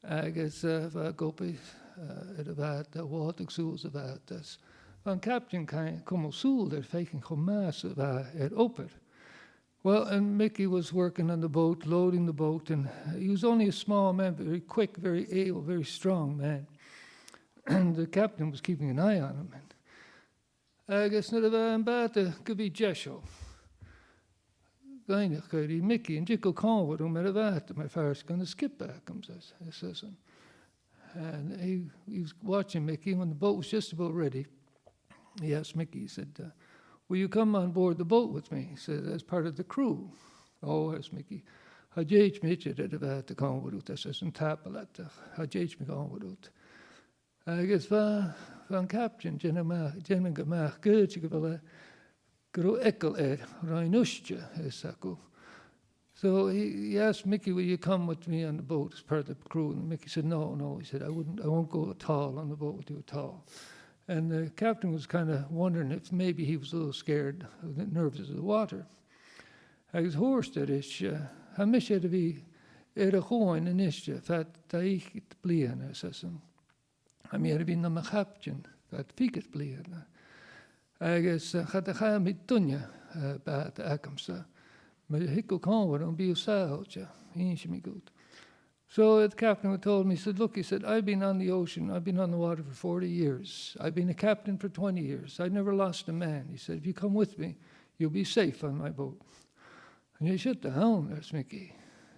I guess, Gopert, Atta, Walter Suze of Attas. Van Captain kan komen soel der faking gemaas at Oper. Well, and Mickey was working on the boat, loading the boat, and he was only a small man, very quick, very able, very strong man. And the captain was keeping an eye on him. And I guess not a bad could be Jesho. Gainig die Mickey and Jicko Conall with him at a vat. My father's going to skip back, says. And he was watching Mickey when the boat was just about ready. He asked Mickey, he said, will you come on board the boat with me? He said, as part of the crew. Oh, asked Mickey. Hajej Mitchell at the Conwood, I says, and Tapalat, Hajej McConwood. I guess van Captain, Jenna Gamach, good, you could grow ekel ed, Rhinustia, Saku. So he asked Mickey, will you come with me on the boat as part of the crew? And Mickey said, no. He said, I won't go at all on the boat with you at all. And the captain was kind of wondering if maybe he was a little scared, nervous of the water. I was hoarse that ish. I miss it to be a coin and ish, fat taich blian, says him. I mean, to be no captain, fat picket blian. I guess, had the ham mit dunya, bad akamsa. But hicko conward on be salja, ain't me good. So the captain told me, he said, look, he said, I've been on the ocean, I've been on the water for 40 years. I've been a captain for 20 years. I never lost a man. He said, if you come with me, you'll be safe on my boat. And you shut the helm, there's Mickey.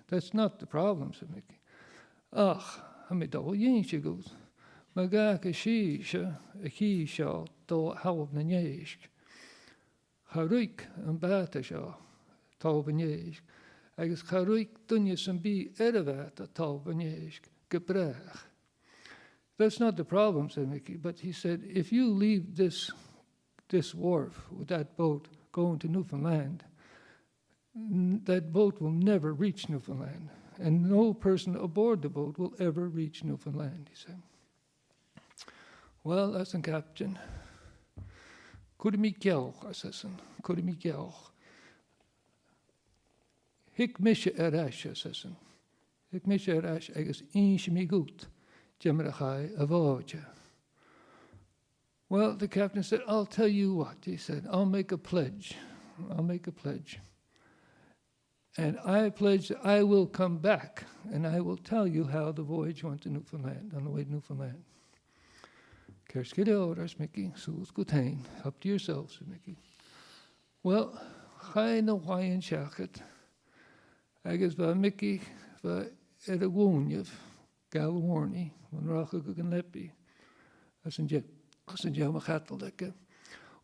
That's not the problem, said Mickey. Ach, I made double yin, she goes. Magaka she, a key shall, though how of the nyesh. Haruik and bata shall, tall nyesh. Agus charuik dunye sambi erevat a tal vanyesh gebrach. That's not the problem, said Mickey, but he said, if you leave this wharf with that boat going to Newfoundland, that boat will never reach Newfoundland, and no person aboard the boat will ever reach Newfoundland, he said. Well, that's a captain. Could me kill, assassin, could me kill. Ik mis je erash, assassin. Ik mis je erash, agus inch me goed. Jemmerachai avoja. Well, the captain said, I'll tell you what. He said, I'll make a pledge. And I pledge that I will come back and I will tell you how the voyage went to Newfoundland, on the way to Newfoundland. Kerskide orders, Mickey. So it's good hang. Up to yourself, said Mickey. Well, I know why in Shachet. I guess by Mickey, by Ed Woonyev, Galwarney, when Rachagan Lepi. I said,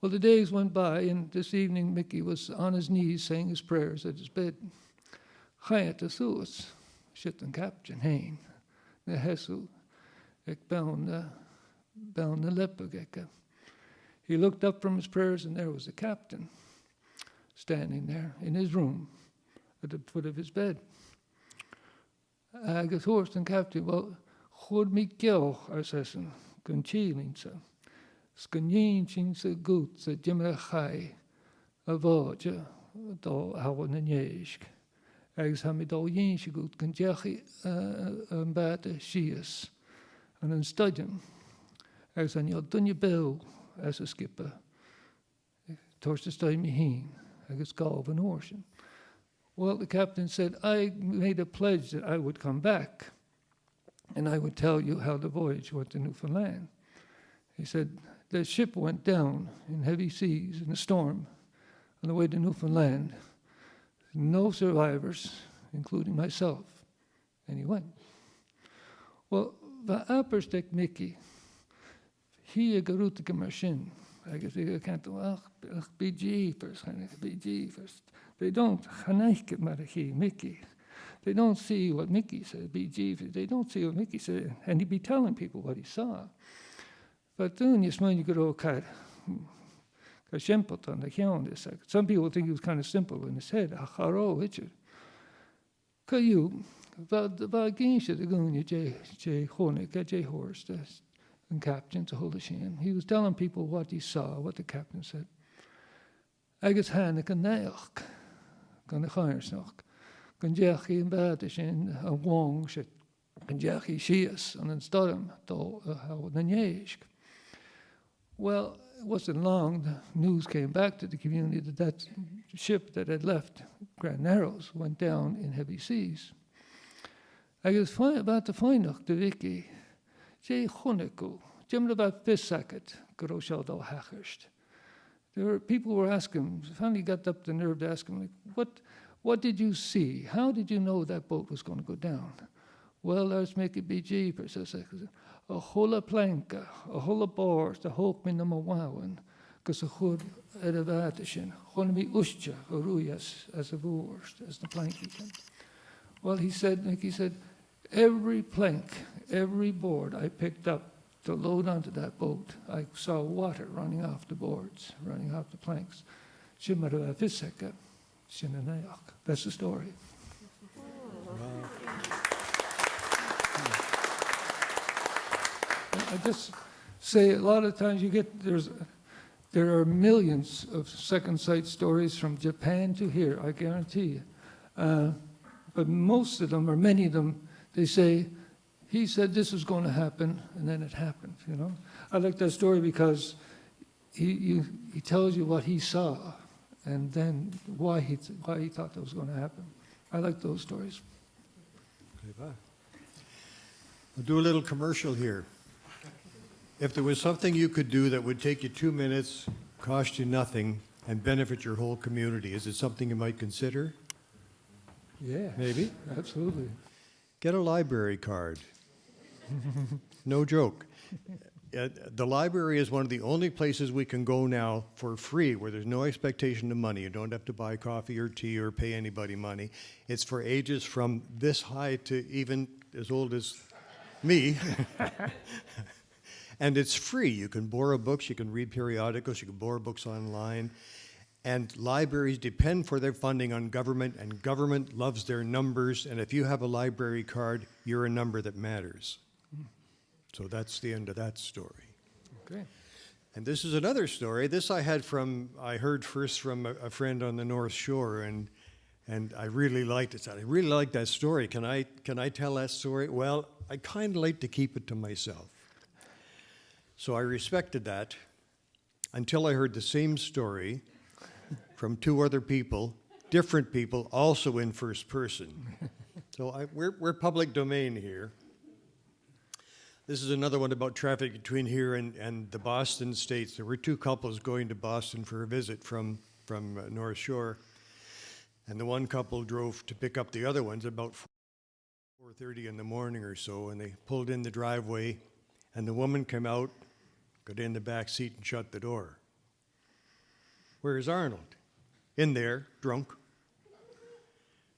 well, the days went by, and this evening Mickey was on his knees saying his prayers at his bed. Chayat Asuas, Shitten Captain Hain, the Hesu, ek bound the lepageka. He looked up from his prayers, and there was the captain standing there in his room at the foot of his bed. I guess horse and captain, well, chod me gil, assassin, conchilin sa. Skanyin sa gut sa jimrachai, a voja, do hawan and yesk. Eggs hamidol yin she gut, conjachi bata shias, and then studjum. Eggs on your dunya bell as a skipper. Torst the stay me heen, I guess golf and ocean. Well, the captain said, I made a pledge that I would come back and I would tell you how the voyage went to Newfoundland. He said, the ship went down in heavy seas in a storm on the way to Newfoundland. No survivors, including myself. And he went. Well, the apperstek Mickey, he garut machine. I guess they can't do be jeepers, be jeepers. They don't Hanaik Mickey. They don't see what Mickey said, be jeepers. They don't see what Mickey said, and he'd be telling people what he saw. But then you smell you go okay. Some people think he was kind of simple in his head. You, and captain to hold a shame. He was telling people what he saw, what the captain said. Agus Hanik and Nailk, Gun Chairsnock, Gunjaki and Badishin, a Wong, Gunjaki Shias, and then Stodham, though how the Well, it wasn't long, the news came back to the community that that ship that had left Grand Narrows went down in heavy seas. I was about to find the Vicky. Jay Honeku, Jim about Fisacket, Groshaldo Hackerst. People were asking, finally got up the nerve to ask him, like, what did you see? How did you know that boat was going to go down? Well, let's make it be jeepers. I said, a whole planka, a whole board, the hope in the Mawawan, because a hood at a vatishin, going to be uscha, or ruyas, as a worst, as the planky can. Well, he said, every plank, every board I picked up to load onto that boat, I saw water running off the boards, running off the planks. That's the story. I just say a lot of times there are millions of second sight stories from Japan to here, I guarantee you. But most of them, or many of them, they say, he said this was going to happen, and then it happened, you know. I like that story because he tells you what he saw, and then why he thought that was going to happen. I like those stories. We'll do a little commercial here. If there was something you could do that would take you 2 minutes, cost you nothing, and benefit your whole community, is it something you might consider? Yeah. Maybe? Absolutely. Get a library card. No joke. The library is one of the only places we can go now for free, where there's no expectation of money. You don't have to buy coffee or tea or pay anybody money. It's for ages from this high to even as old as me. And it's free. You can borrow books, you can read periodicals, you can borrow books online. And libraries depend for their funding on government, and government loves their numbers. And if you have a library card, you're a number that matters. So that's the end of that story. Okay. And this is another story. This I heard first from a friend on the North Shore, and I really liked it. I really liked that story. Can I tell that story? Well, I kind of like to keep it to myself. So I respected that until I heard the same story from two other people, different people, also in first person. So we're public domain here. This is another one about traffic between here and the Boston States. There were two couples going to Boston for a visit from North Shore, and the one couple drove to pick up the other ones about 4:30 in the morning or so, and they pulled in the driveway, and the woman came out, got in the back seat, and shut the door. Where's Arnold? In there, drunk.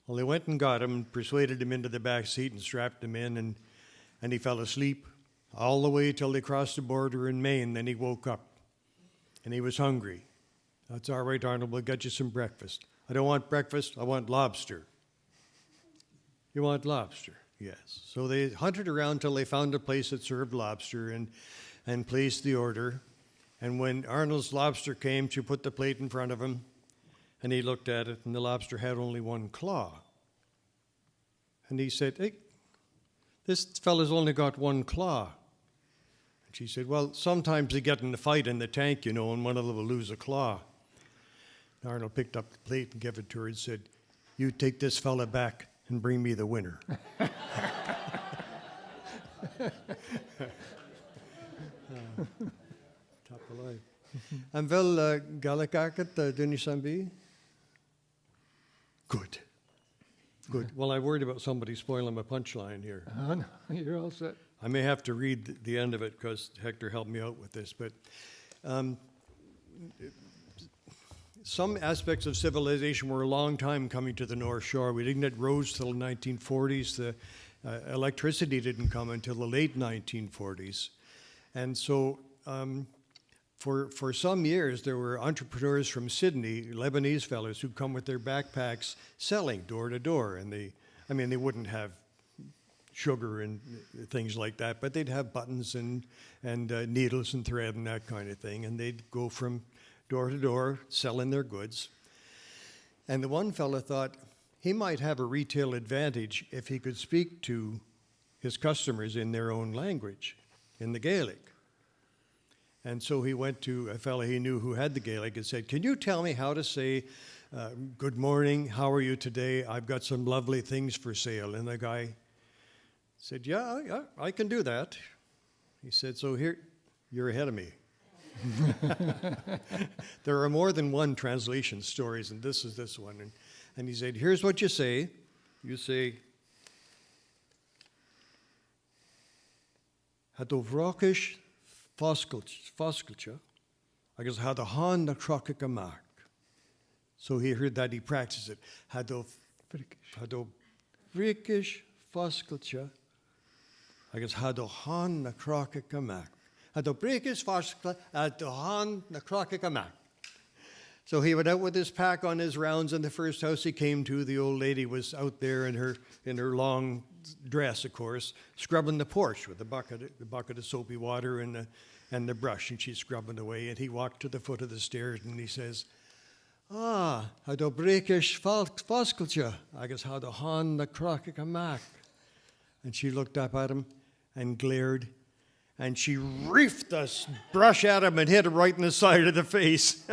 Well, they went and got him, persuaded him into the back seat and strapped him in, and he fell asleep all the way till they crossed the border in Maine. Then he woke up, and he was hungry. That's all right, Arnold, we'll get you some breakfast. I don't want breakfast, I want lobster. You want lobster? Yes. So they hunted around till they found a place that served lobster and placed the order. And when Arnold's lobster came, she put the plate in front of him, and he looked at it, and the lobster had only one claw. And he said, "Hey, this fella's only got one claw." And she said, "Well, sometimes they get in a fight in the tank, you know, and one of them will lose a claw." And Arnold picked up the plate and gave it to her and said, "You take this fella back and bring me the winner." Top of life. And wel galakaket Dunisambi. Good. Good. Well, I'm worried about somebody spoiling my punchline here. No, you're all set. I may have to read the end of it because Hector helped me out with this, but some aspects of civilization were a long time coming to the North Shore. We didn't get roads till the 1940s. The electricity didn't come until the late 1940s. And so for some years, there were entrepreneurs from Sydney, Lebanese fellows, who'd come with their backpacks selling door to door. And they wouldn't have sugar and things like that, but they'd have buttons and needles and thread and that kind of thing. And they'd go from door to door selling their goods. And the one fellow thought he might have a retail advantage if he could speak to his customers in their own language, in the Gaelic. And so he went to a fellow he knew who had the Gaelic and said, "Can you tell me how to say, good morning, how are you today? I've got some lovely things for sale." And the guy said, yeah, I can do that. He said, "So here, you're ahead of me." There are more than one translation stories, and this is this one. And he said, "Here's what you say. You say, Hadovrakish Foskelcha, agus had a han na krokik a mark." So he heard that, he practiced it. Hadovrakish Foskelcha, agus had a han na krokik a mark. Hadovrakish Foskelcha, had a han na krokik a mark. So he went out with his pack on his rounds, and the first house he came to, the old lady was out there in her long dress, of course, scrubbing the porch with the bucket of soapy water and the brush, and she's scrubbing away. And he walked to the foot of the stairs, and he says, "Ah, how do breakish foskelcha, agus how do han na krokik a mac." And she looked up at him and glared, and she reefed this brush at him and hit him right in the side of the face.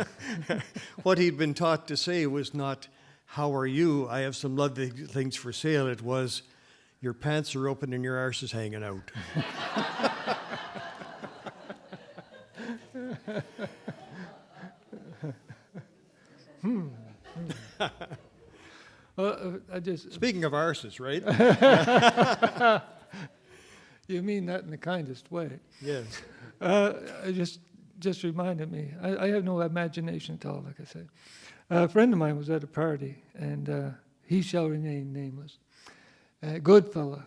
What he'd been taught to say was not, "How are you? I have some lovely things for sale." It was, "Your pants are open and your arse is hanging out." Speaking of arses, right? You mean that in the kindest way. Yes. It just reminded me. I have no imagination at all, like I say. A friend of mine was at a party, and he shall remain nameless. Good fella,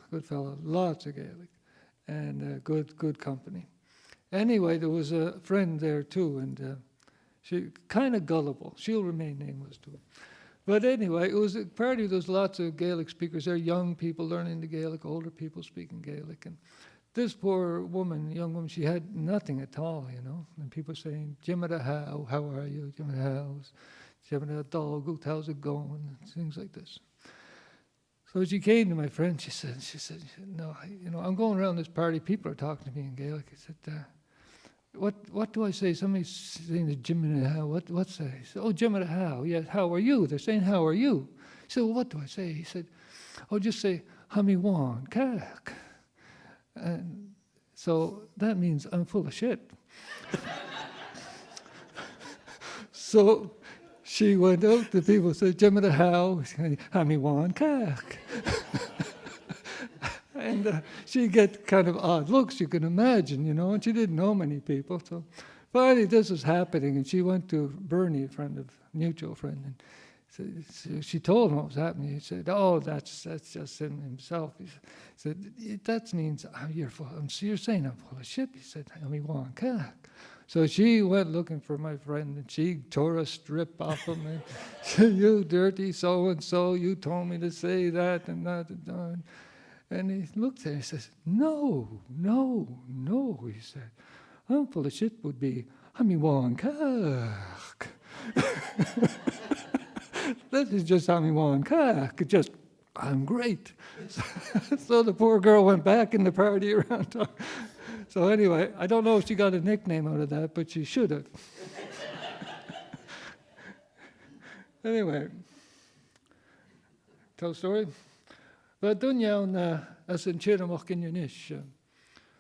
lots of Gaelic, and good company. Anyway, there was a friend there too, and she kind of gullible. She'll remain nameless too. But anyway, it was a party. There was lots of Gaelic speakers there, young people learning the Gaelic, older people speaking Gaelic. And this poor woman, young woman, she had nothing at all, you know. And people saying, "Jimada how are you? Jimada house, Jimada dog, how's it going?" And things like this. So she came to my friend. She said, "No, I'm going around this party. People are talking to me in Gaelic." I said, What do I say? Somebody's saying the Jimada how. What's that? He said, "Oh, Jimada how. Yes, how are you?" They're saying, "How are you?" He said, "Well, what do I say?" He said, "Oh, just say Hami Wan Kak." And so that means I'm full of shit. So she went out to people and said, "Jimada how, Hami Wan Kak." And she'd get kind of odd looks, you can imagine, and she didn't know many people. So finally this was happening, and she went to Bernie, a mutual friend, and she told him what was happening. He said, "Oh, that's just him himself." He said, "That means you're saying I'm full of shit." He said, "I mean, one cack." So she went looking for my friend, and she tore a strip off him and said, "You dirty so-and-so, you told me to say that and that and that." And he looked at her and says, No, he said. "I'm full of shit would be, I mean, one cock." That is just, I mean, one cock. Just, I'm great. So the poor girl went back in the party around. So anyway, I don't know if she got a nickname out of that, but she should have. Anyway, tell a story? But dunya as in chiramach in Yunish.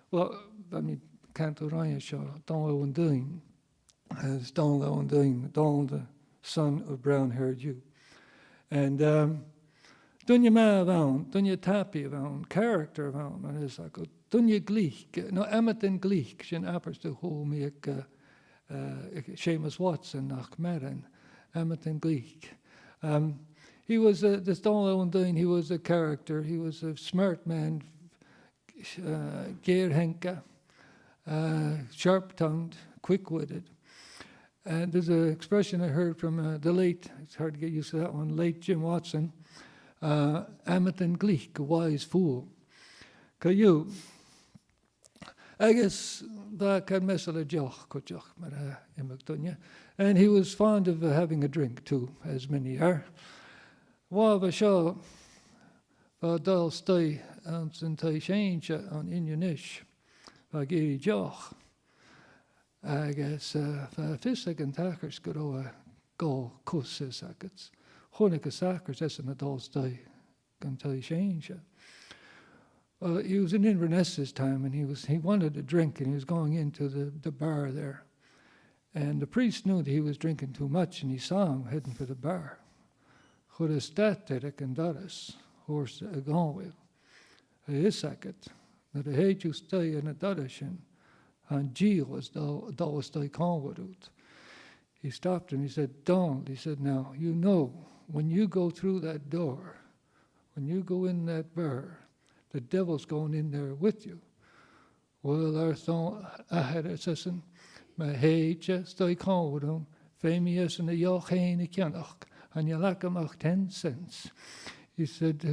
Well, I mean, can't Ryan show, don't lo and doing, as don't lo and doing, don't the son of brown haired you. And Dunne ma bhain, dunne tapi bhain, character bhain, an is like, dunne gleich, no, Amatin gleich, sin appers to ho me Seamus Watson nach Marin, Amatin gleich. He was the Storyteller Doin. He was a character. He was a smart man, Geir Henke, sharp-tongued, quick-witted. And there's an expression I heard from the late, it's hard to get used to that one, late Jim Watson, Amatin gleich, a wise fool. Ca you, I guess, that had messel a joch, and he was fond of having a drink too, as many are. Wa shaw dal stay an syntai change on Inyanish, Giri joch. I guess Fisig and Tackers could go kusses sackets. Honica Sackers as an adult stay can tell change. He was in Inverness this time, and he wanted a drink, and he was going into the bar there. And the priest knew that he was drinking too much, and he saw him heading for the bar. Chud is dat Derek and Doris, horse a gonwil. A isacket, that a hate you stay in a Dorishin, and G was da stay conwadut. He stopped and he said, Donald, he said, now, you know, when you go through that door, when you go in that bar, the devil's going in there with you. Well, our thought, I had a session, my hate stay conwadum, famous in the yochain ikianach. And you lack him 10 cents. He said,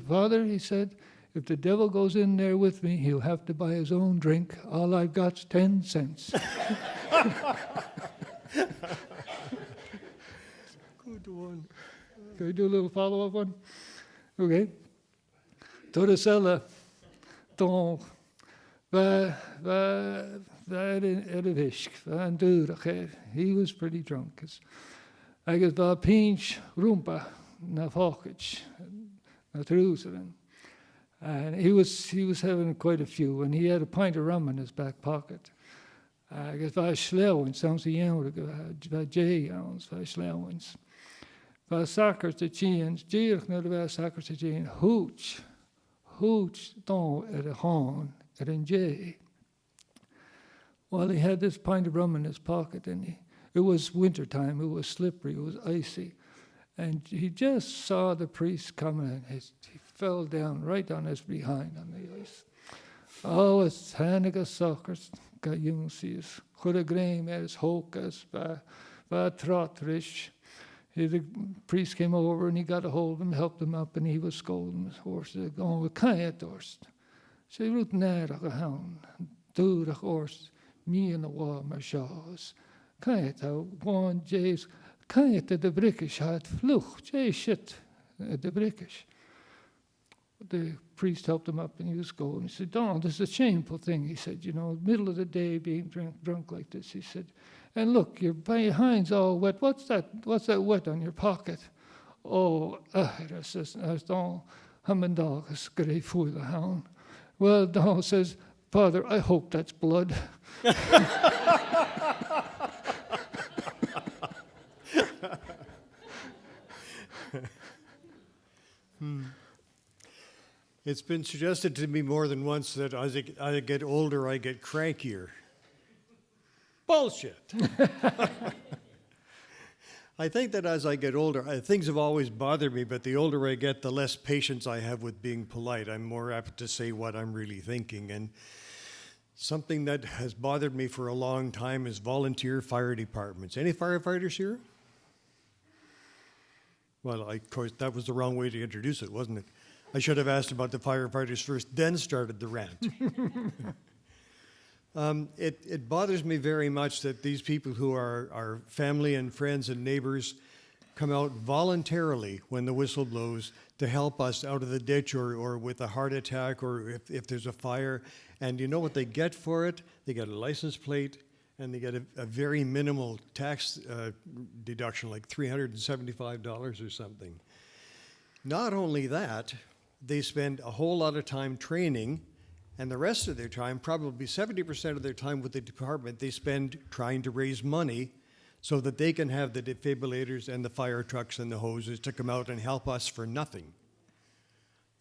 Father, he said, if the devil goes in there with me, he'll have to buy his own drink. All I've got's 10 cents. Good one. Can we do a little follow-up one? Okay. Torresella, don, he was pretty drunk. I guess va pinch rumpa na fokich na Jerusalem. And he was having quite a few, and he had a pint of rum in his back pocket. I guess va schlewens, sounds a young va jay ounce, va schlewens. Va sackers to jeans, jeerch na va sackers to jeans, hooch don at a horn at a jay. Well, he had this pint of rum in his pocket, and it was wintertime, it was slippery, it was icy. And he just saw the priest coming, and he fell down right on his behind on the ice. Oh, it's Hanukkah suckers, got young seas. Could a grain as hokas, va trotrish. The priest came over and he got a hold of him, helped him up, and he was scolding his horse. Going with Kayadorst. She root nadag a hound, do the horse, me and the wall, my shaws. Kayata, one Jays, Kayata the Brickish had fluch, Jay shit, the Brickish. The priest helped him up and he was going. He said, Donald, this is a shameful thing. He said, you know, middle of the day being drunk like this. He said, and look, your behind's all wet. What's that wet on your pocket? Oh, I says, Donald, Hammondog, is great for the hound. Well, Donald says, Father, I hope that's blood. It's been suggested to me more than once that as I get older, I get crankier. Bullshit. I think that as I get older, things have always bothered me, but the older I get, the less patience I have with being polite. I'm more apt to say what I'm really thinking. And something that has bothered me for a long time is volunteer fire departments. Any firefighters here? Well, of course, that was the wrong way to introduce it, wasn't it? I should have asked about the firefighters first, then started the rant. It bothers me very much that these people who are family and friends and neighbors come out voluntarily when the whistle blows to help us out of the ditch or with a heart attack or if there's a fire. And you know what they get for it? They get a license plate and they get a very minimal tax deduction, like $375 or something. Not only that, they spend a whole lot of time training, and the rest of their time, probably 70% of their time with the department, they spend trying to raise money so that they can have the defibrillators and the fire trucks and the hoses to come out and help us for nothing.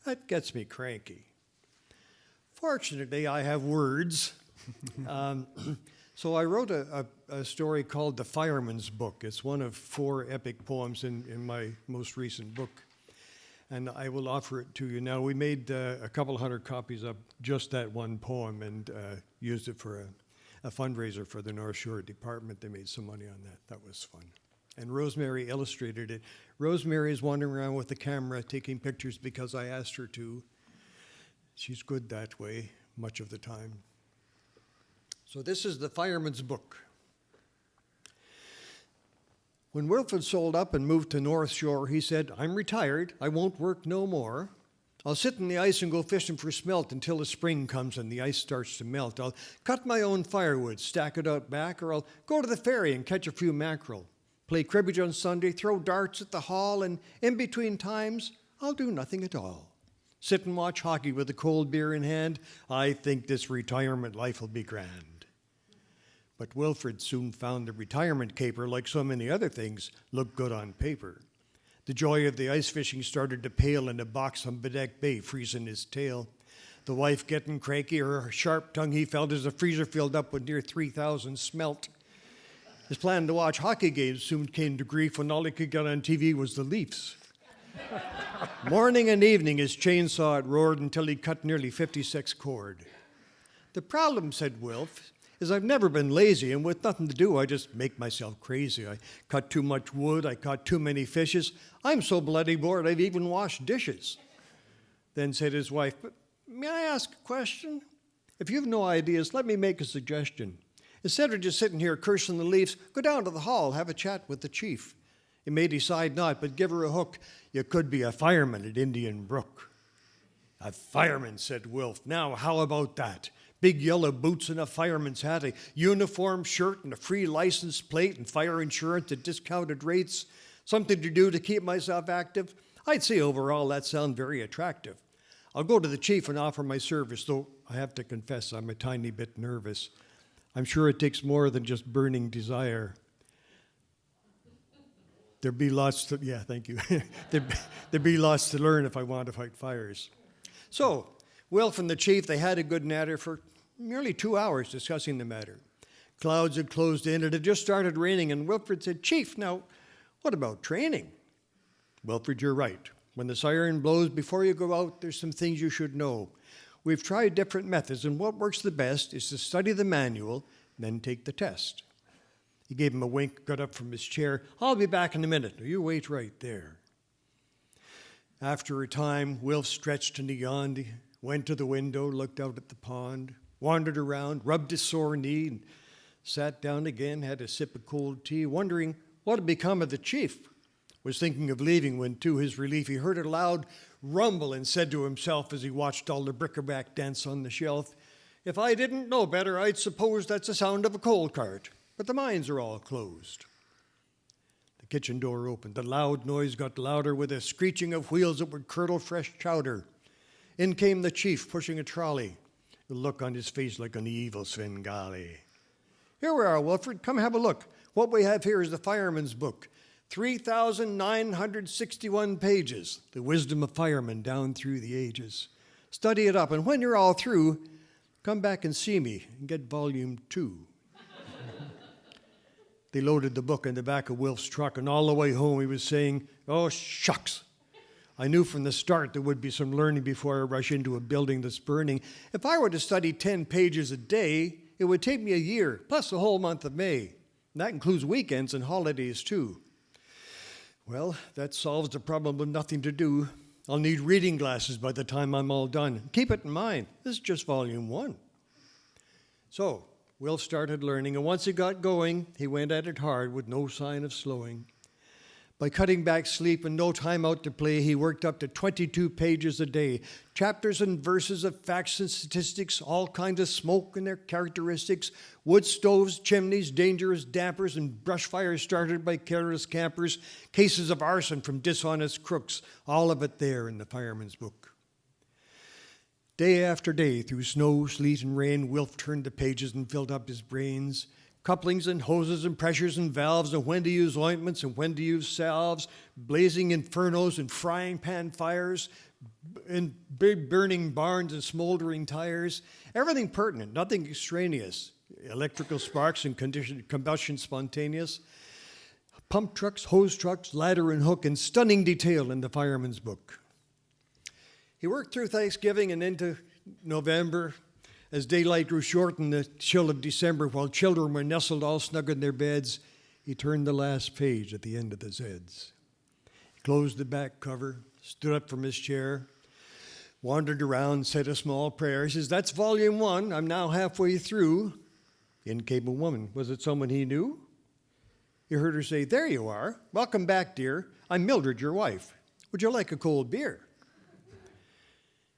That gets me cranky. Fortunately, I have words. So I wrote a story called The Fireman's Book. It's one of 4 epic poems in my most recent book. And I will offer it to you now. We made a couple hundred copies of just that one poem and used it for a fundraiser for the North Shore Department. They made some money on that. That was fun. And Rosemary illustrated it. Rosemary is wandering around with the camera taking pictures because I asked her to. She's good that way much of the time. So this is The Fireman's Book. When Wilfred sold up and moved to North Shore, he said, "I'm retired. I won't work no more. I'll sit in the ice and go fishing for smelt until the spring comes and the ice starts to melt. I'll cut my own firewood, stack it out back, or I'll go to the ferry and catch a few mackerel, play cribbage on Sunday, throw darts at the hall, and in between times, I'll do nothing at all. Sit and watch hockey with a cold beer in hand. I think this retirement life will be grand." But Wilfred soon found the retirement caper, like so many other things, looked good on paper. The joy of the ice fishing started to pale in a box on Bedeck Bay, freezing his tail. The wife getting cranky, her sharp tongue he felt as the freezer filled up with near 3,000 smelt. His plan to watch hockey games soon came to grief when all he could get on TV was the Leafs. Morning and evening his chainsaw it roared until he cut nearly 56 cord. "The problem," said Wilf, "is I've never been lazy, and with nothing to do, I just make myself crazy. I cut too much wood, I caught too many fishes. I'm so bloody bored I've even washed dishes." Then said his wife, "But may I ask a question? If you've no ideas, let me make a suggestion. Instead of just sitting here cursing the Leafs, go down to the hall, have a chat with the chief. You may decide not, but give her a hook. You could be a fireman at Indian Brook." "A fireman," said Wilf. "Now, how about that? Big yellow boots and a fireman's hat, a uniform shirt and a free license plate and fire insurance at discounted rates. Something to do to keep myself active. I'd say overall that sounds very attractive. I'll go to the chief and offer my service, though I have to confess I'm a tiny bit nervous. I'm sure it takes more than just burning desire. There'd be lots to, yeah, thank you. There'd be lots to learn if I want to fight fires." So, Wilf and the chief, they had a good natter for nearly 2 hours discussing the matter. Clouds had closed in, it had just started raining, and Wilfred said, "Chief, now, what about training?" "Wilfred, you're right. When the siren blows, before you go out, there's some things you should know. We've tried different methods, and what works the best is to study the manual, then take the test." He gave him a wink, got up from his chair. "I'll be back in a minute. You wait right there." After a time, Wilf stretched and he yawned. He went to the window, looked out at the pond, wandered around, rubbed his sore knee, and sat down again, had a sip of cold tea, wondering what had become of the chief. Was thinking of leaving when, to his relief, he heard a loud rumble and said to himself as he watched all the bric-a-brac dance on the shelf, "If I didn't know better, I'd suppose that's the sound of a coal cart, but the mines are all closed." The kitchen door opened. The loud noise got louder with a screeching of wheels that would curdle fresh chowder. In came the chief, pushing a trolley, the look on his face like an evil Svengali. "Here we are, Wilfred. Come have a look. What we have here is the Fireman's Book. 3,961 pages, the wisdom of firemen down through the ages. Study it up, and when you're all through, come back and see me and get volume 2. They loaded the book in the back of Wilf's truck, and all the way home he was saying, "Oh, shucks. I knew from the start there would be some learning before I rush into a building that's burning. If I were to study 10 pages a day, it would take me a year, plus the whole month of May. And that includes weekends and holidays, too. Well, that solves the problem of nothing to do. I'll need reading glasses by the time I'm all done. Keep it in mind, this is just volume 1. So, Will started learning, and once he got going, he went at it hard with no sign of slowing. By cutting back sleep and no time out to play, he worked up to 22 pages a day, chapters and verses of facts and statistics, all kinds of smoke and their characteristics, wood stoves, chimneys, dangerous dampers, and brush fires started by careless campers, cases of arson from dishonest crooks, all of it there in the Fireman's Book. Day after day, through snow, sleet, and rain, Wilf turned the pages and filled up his brains. Couplings and hoses and pressures and valves, and when to use ointments and when to use salves, blazing infernos and frying pan fires, in big burning barns and smoldering tires. Everything pertinent, nothing extraneous. Electrical sparks and combustion spontaneous. Pump trucks, hose trucks, ladder and hook in stunning detail in the fireman's book. He worked through Thanksgiving and into November as daylight grew short in the chill of December while children were nestled all snug in their beds. He turned the last page at the end of the Zeds. He closed the back cover, stood up from his chair, wandered around, said a small prayer. He says, "That's volume 1. I'm now halfway through." In came a woman. Was it someone he knew? He heard her say, "There you are. Welcome back, dear. I'm Mildred, your wife. Would you like a cold beer?"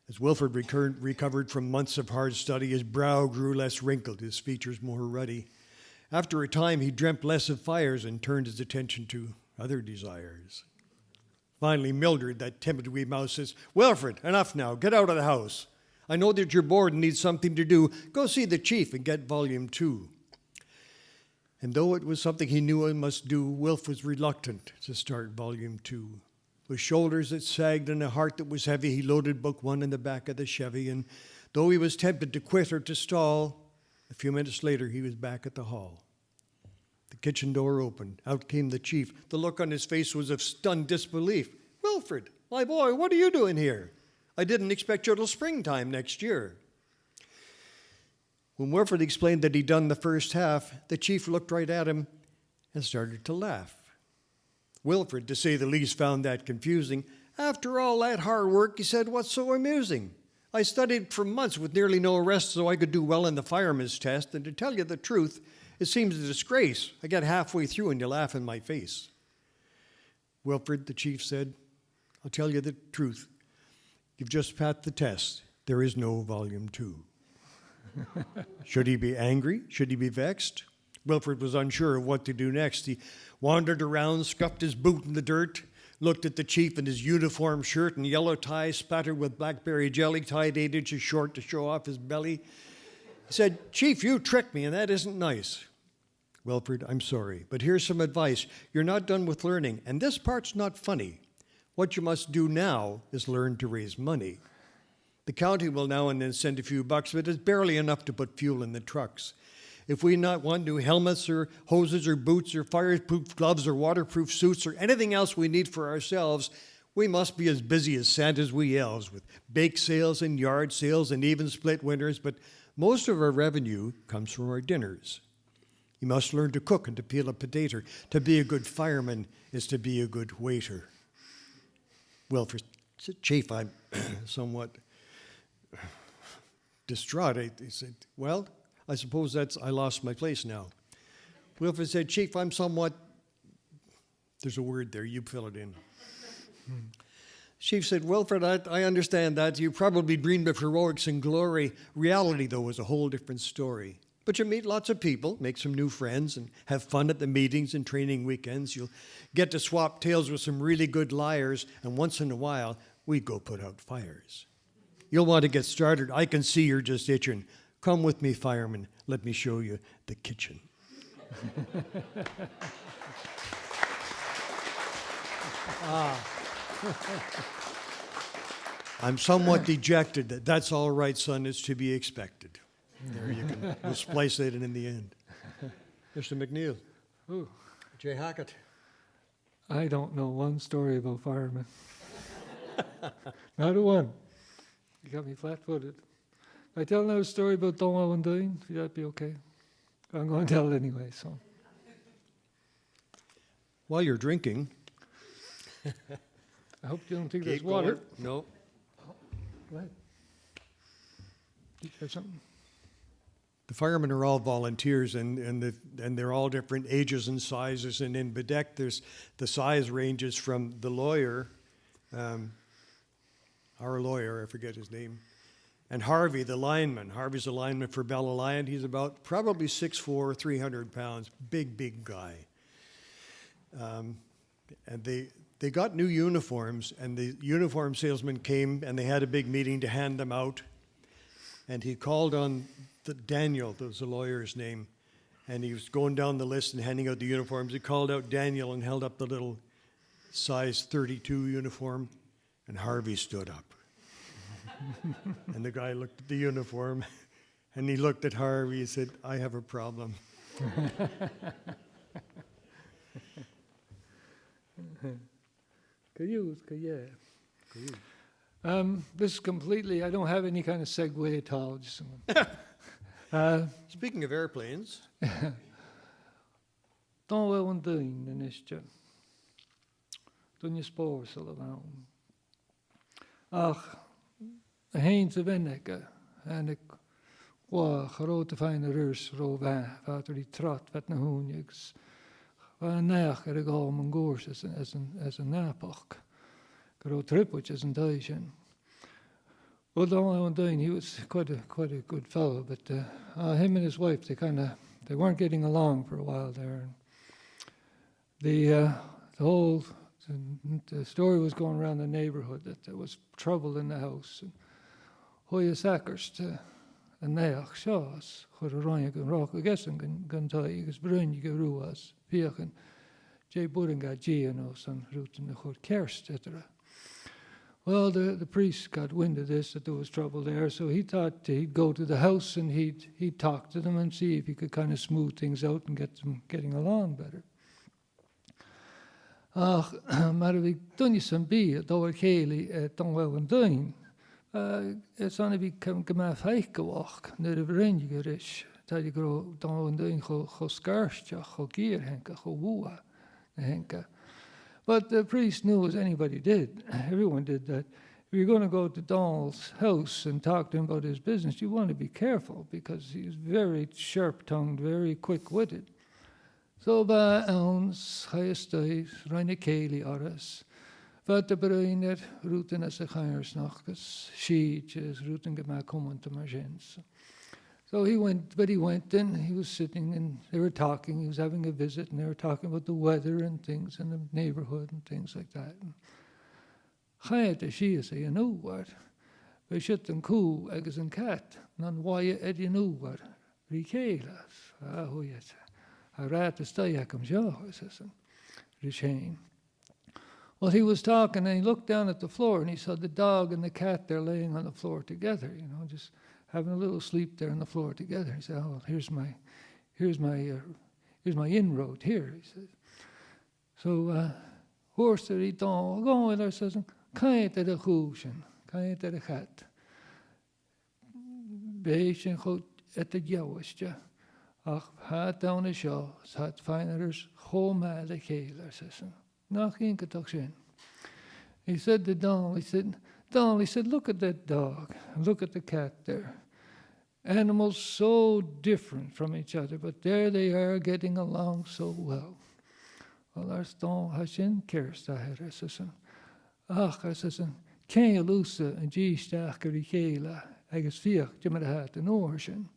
As Wilfred recovered from months of hard study, his brow grew less wrinkled, his features more ruddy. After a time, he dreamt less of fires and turned his attention to other desires. Finally, Mildred, that timid wee mouse, says, "Wilfred, enough now. Get out of the house. I know that you're bored and need something to do. Go see the chief and get volume 2. And though it was something he knew he must do, Wilf was reluctant to start volume 2. With shoulders that sagged and a heart that was heavy, he loaded book 1 in the back of the Chevy, and though he was tempted to quit or to stall, a few minutes later he was back at the hall. The kitchen door opened. Out came the chief. The look on his face was of stunned disbelief. "Wilfred, my boy, what are you doing here? I didn't expect you till springtime next year." When Wilfred explained that he'd done the first half, the chief looked right at him and started to laugh. Wilfred, to say the least, found that confusing. "After all that hard work," he said, "what's so amusing? I studied for months with nearly no rest so I could do well in the fireman's test, and to tell you the truth, it seems a disgrace. I get halfway through and you laugh in my face." "Wilfred," the chief said, "I'll tell you the truth. You've just passed the test. There is no volume 2. Should he be angry? Should he be vexed? Wilfred was unsure of what to do next. He wandered around, scuffed his boot in the dirt, looked at the chief in his uniform shirt and yellow tie spattered with blackberry jelly, tied 8 inches short to show off his belly. He said, "Chief, you tricked me, and that isn't nice." "Wilfred, I'm sorry, but here's some advice. You're not done with learning, and this part's not funny. What you must do now is learn to raise money. The county will now and then send a few bucks, but it's barely enough to put fuel in the trucks. If we not want new helmets or hoses or boots or fireproof gloves or waterproof suits or anything else we need for ourselves, we must be as busy as Santa's wee elves with bake sales and yard sales and even split winners, but most of our revenue comes from our dinners. You must learn to cook and to peel a potato. To be a good fireman is to be a good waiter." Wilfred said, "Chief, I'm somewhat distraught." He said, "Well, I suppose I lost my place now." Wilfred said, "Chief, I'm somewhat," there's a word there, you fill it in. Chief said, "Wilfred, I understand that. You probably dreamed of heroics and glory. Reality, though, is a whole different story. But you meet lots of people, make some new friends, and have fun at the meetings and training weekends. You'll get to swap tales with some really good liars, and once in a while, we go put out fires. You'll want to get started. I can see you're just itching. Come with me, fireman. Let me show you the kitchen." I'm somewhat dejected. That's all right, son. It's to be expected. There you can. We'll splice it in the end. Mr. MacNeil. Ooh, Jay Hackett. I don't know one story about firemen. Not a one. You got me flat-footed. If I tell another story about Conall and Doyne, would that be okay? I'm going to tell it anyway, so. While you're drinking. I hope you don't think there's Keep water. going. No. Go ahead. You have something? The firemen are all volunteers, and they're all different ages and sizes. And in Bedeck, the size ranges from the lawyer, our lawyer, I forget his name, and Harvey, the lineman. Harvey's a lineman for Bell Alliant. He's about probably 6'4", 300 pounds, big guy. And they got new uniforms, and the uniform salesman came, and they had a big meeting to hand them out. And he called on Daniel, that was the lawyer's name, and he was going down the list and handing out the uniforms. He called out Daniel and held up the little size 32 uniform, and Harvey stood up. And the guy looked at the uniform, and he looked at Harvey and said, I have a problem. This is completely, I don't have any kind of segue at all. Just, Speaking of airplanes, don't well and doing in this job. Don't you spoor so around. Ach, a heen te wenneke. En ik was grote fijne rus roven. Vater die trot wat naar hoenjeks. Waar neig er ik al mijn goors as een napach. Groot trippeltjes en duizend. Well, Donald Dane, he was quite a good fellow, but him and his wife, they weren't getting along for a while there. And the story was going around the neighborhood that there was trouble in the house. And hoye sackers to a neach shaws, chud a roinig and rock a guessing gan tai, gus brunnig a ruas, piachin, Jay Buddinga Gianos and root in the chud kerst, etc. Well, the priest got wind of this, that there was trouble there, so he thought he'd go to the house and he'd talk to them and see if he could kind of smooth things out and get them getting along better. Maar we doen je zo'n bier, dat we gele dan wel een doen. Het is aan wie kan gemaakt gewacht, naar de vereniging is. Dat je dan wel een doen, go scarstje, go gier henken, go woe henken. But the priest knew, as anybody did, everyone did, that if you're going to go to Donald's house and talk to him about his business, you want to be careful because he's very sharp-tongued, very quick-witted. So by ons geestig, reine keli aras, wat de bruiner routen as a chairs nachkas, sheetjes routen gemaakt komen te margins. So he went and he was sitting and they were talking, he was having a visit and they were talking about the weather and things in the neighborhood and things like that. Chayat she say, you know what? We shit and cool, eggs and cat, none why you know what? Rikelas, who yet? I rat the stay come show, Well, he was talking and he looked down at the floor and he saw the dog and the cat there laying on the floor together, just having a little sleep there on the floor together. He said, "Oh, here's my inroad here." He said. So, horse that he don't go with her says, "Can't the hooshen, can't the cat, beesje goed at the jouwestje." Ach, had down the show, had finders, home at the keiler, says. Nog geen toch zin. He said to Donald, he said, look at that dog, and look at the cat there. Animals so different from each other, but there they are getting along so well. Well, there's Donald Hashin kerst aher, says. Ach, says, can you lose and gee staker die keiler, I guess vier, Jimmy had an ocean.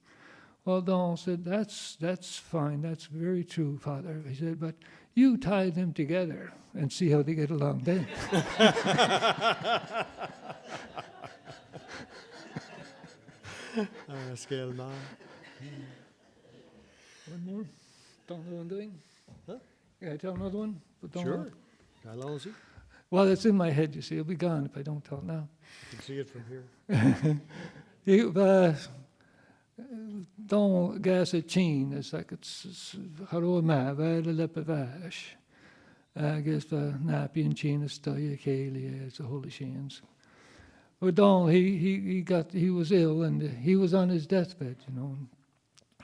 Well, Donald said, that's fine, that's very true, Father. He said, but you tie them together and see how they get along then. Scale man. One more? Don't know what I'm doing? Huh? Yeah, tell another one? But don't Sure. How see? Well, it's in my head, you see. It'll be gone if I don't tell now. You can see it from here. Don't gas a chin, it's like it's haro ma, vile lepevash. I guess the nappy and chin is still a keli, it's a holy shins. But Don, he was ill and he was on his deathbed,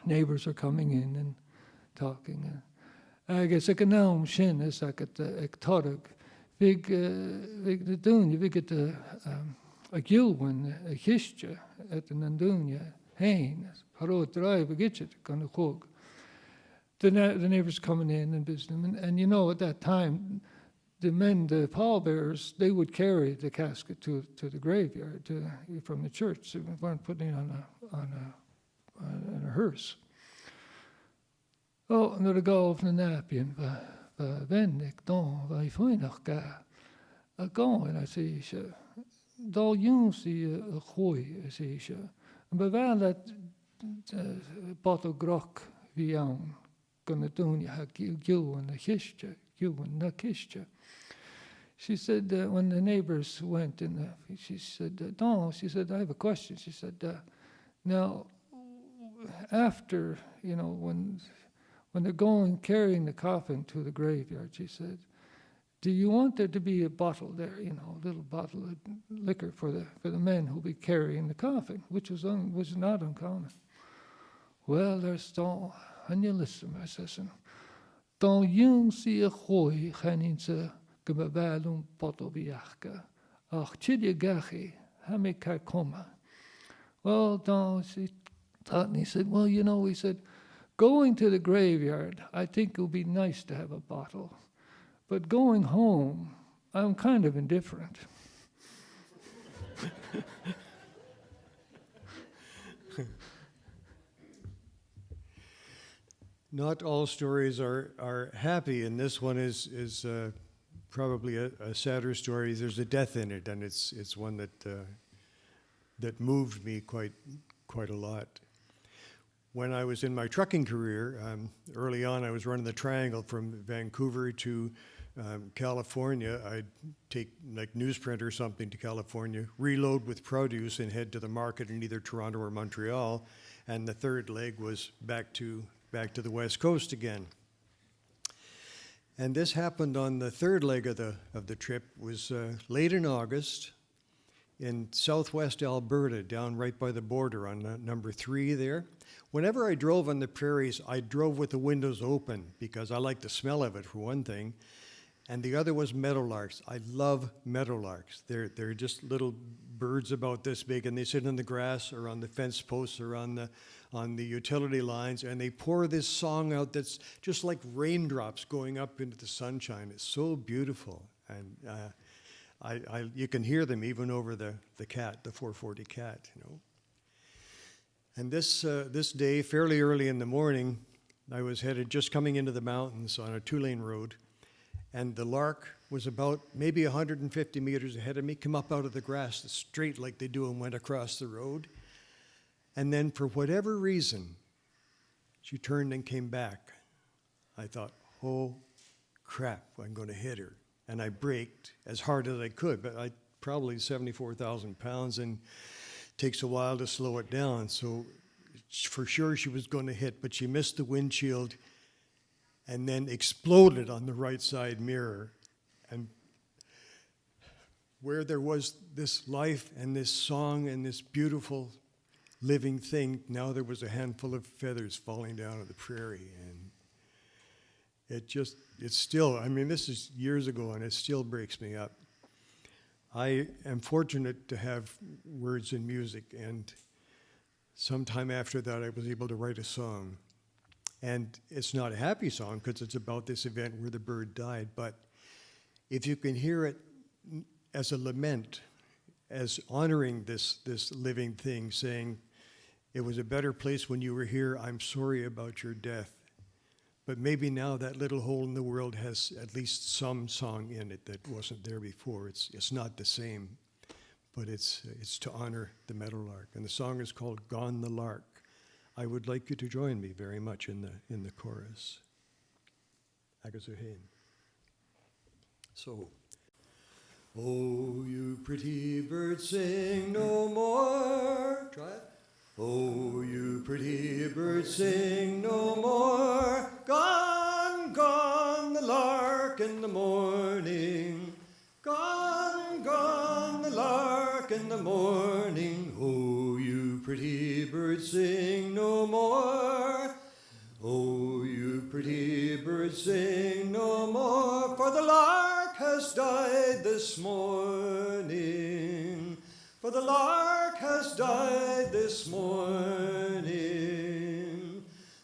Neighbors are coming in and talking. I guess I can now shin is like at the ektorg. Big the dunya, we get a gilwin, a histure at the nandunya. Heen, haro drive, get it, gonna cook. The neighbors coming in and visiting, and at that time, the men, the pallbearers, they would carry the casket to the graveyard from the church. They weren't putting it on a hearse. Oh, and the go of the napian, vennik don, vai foinach ga, a go, and I say, dal jong see a gooi, I say, en bij wel dat bottle grok wie aan kunnen doen, ja, gil en een kistje, gil en een kistje. She said, when the neighbors went, and she said, no, she said, I have a question. She said, now, after, when they're going, carrying the coffin to the graveyard, she said, do you want there to be a bottle there, a little bottle of liquor for the men who'll be carrying the coffin, which was not uncommon. Well, there's don't, and you listen, I says, don't you see a hoy, Haninsa, Gabavalum Potobiaka, ach Chidia Gachi, Hamika Koma. Well, don't she thought, and he said, well, he said, going to the graveyard, I think it would be nice to have a bottle. But going home, I'm kind of indifferent. Not all stories are happy, and this one is probably a sadder story. There's a death in it, and it's one that moved me quite a lot. When I was in my trucking career, early on, I was running the Triangle from Vancouver to California. I'd take like newsprint or something to California, reload with produce, and head to the market in either Toronto or Montreal. And the third leg was back to the West Coast again. And this happened on the third leg of the trip. It was late in August in southwest Alberta, down right by the border on number 3 there. Whenever I drove on the prairies, I drove with the windows open because I like the smell of it, for one thing. And the other was meadowlarks. I love meadowlarks. They're just little birds about this big, and they sit in the grass or on the fence posts or on the utility lines, and they pour this song out that's just like raindrops going up into the sunshine. It's so beautiful, and you can hear them even over the cat, the 440 cat, And this day, fairly early in the morning, I was headed just coming into the mountains on a 2-lane road, and the lark was about maybe 150 meters ahead of me, come up out of the grass straight like they do and went across the road. And then for whatever reason, she turned and came back. I thought, oh crap, I'm going to hit her. And I braked as hard as I could, but I probably 74,000 pounds, and it takes a while to slow it down. So for sure she was going to hit, but she missed the windshield and then exploded on the right side mirror. And where there was this life and this song and this beautiful living thing, now there was a handful of feathers falling down on the prairie. And it's still, this is years ago, and it still breaks me up. I am fortunate to have words and music, and sometime after that I was able to write a song. And it's not a happy song because it's about this event where the bird died, but if you can hear it as a lament, as honoring this living thing, saying, it was a better place when you were here, I'm sorry about your death. But maybe now that little hole in the world has at least some song in it that wasn't there before. It's not the same, but it's to honor the meadowlark. And the song is called Gone the Lark. I would like you to join me very much in the chorus. Agazuhain. So, oh, you pretty bird, sing no more. Try it. Oh, you pretty bird, sing no more. Gone, gone the lark in the morning. Gone, gone the lark in the morning. Oh, you pretty bird, sing no more. Oh, you pretty bird, sing no more. For the lark has died this morning. For the lark has died this morning.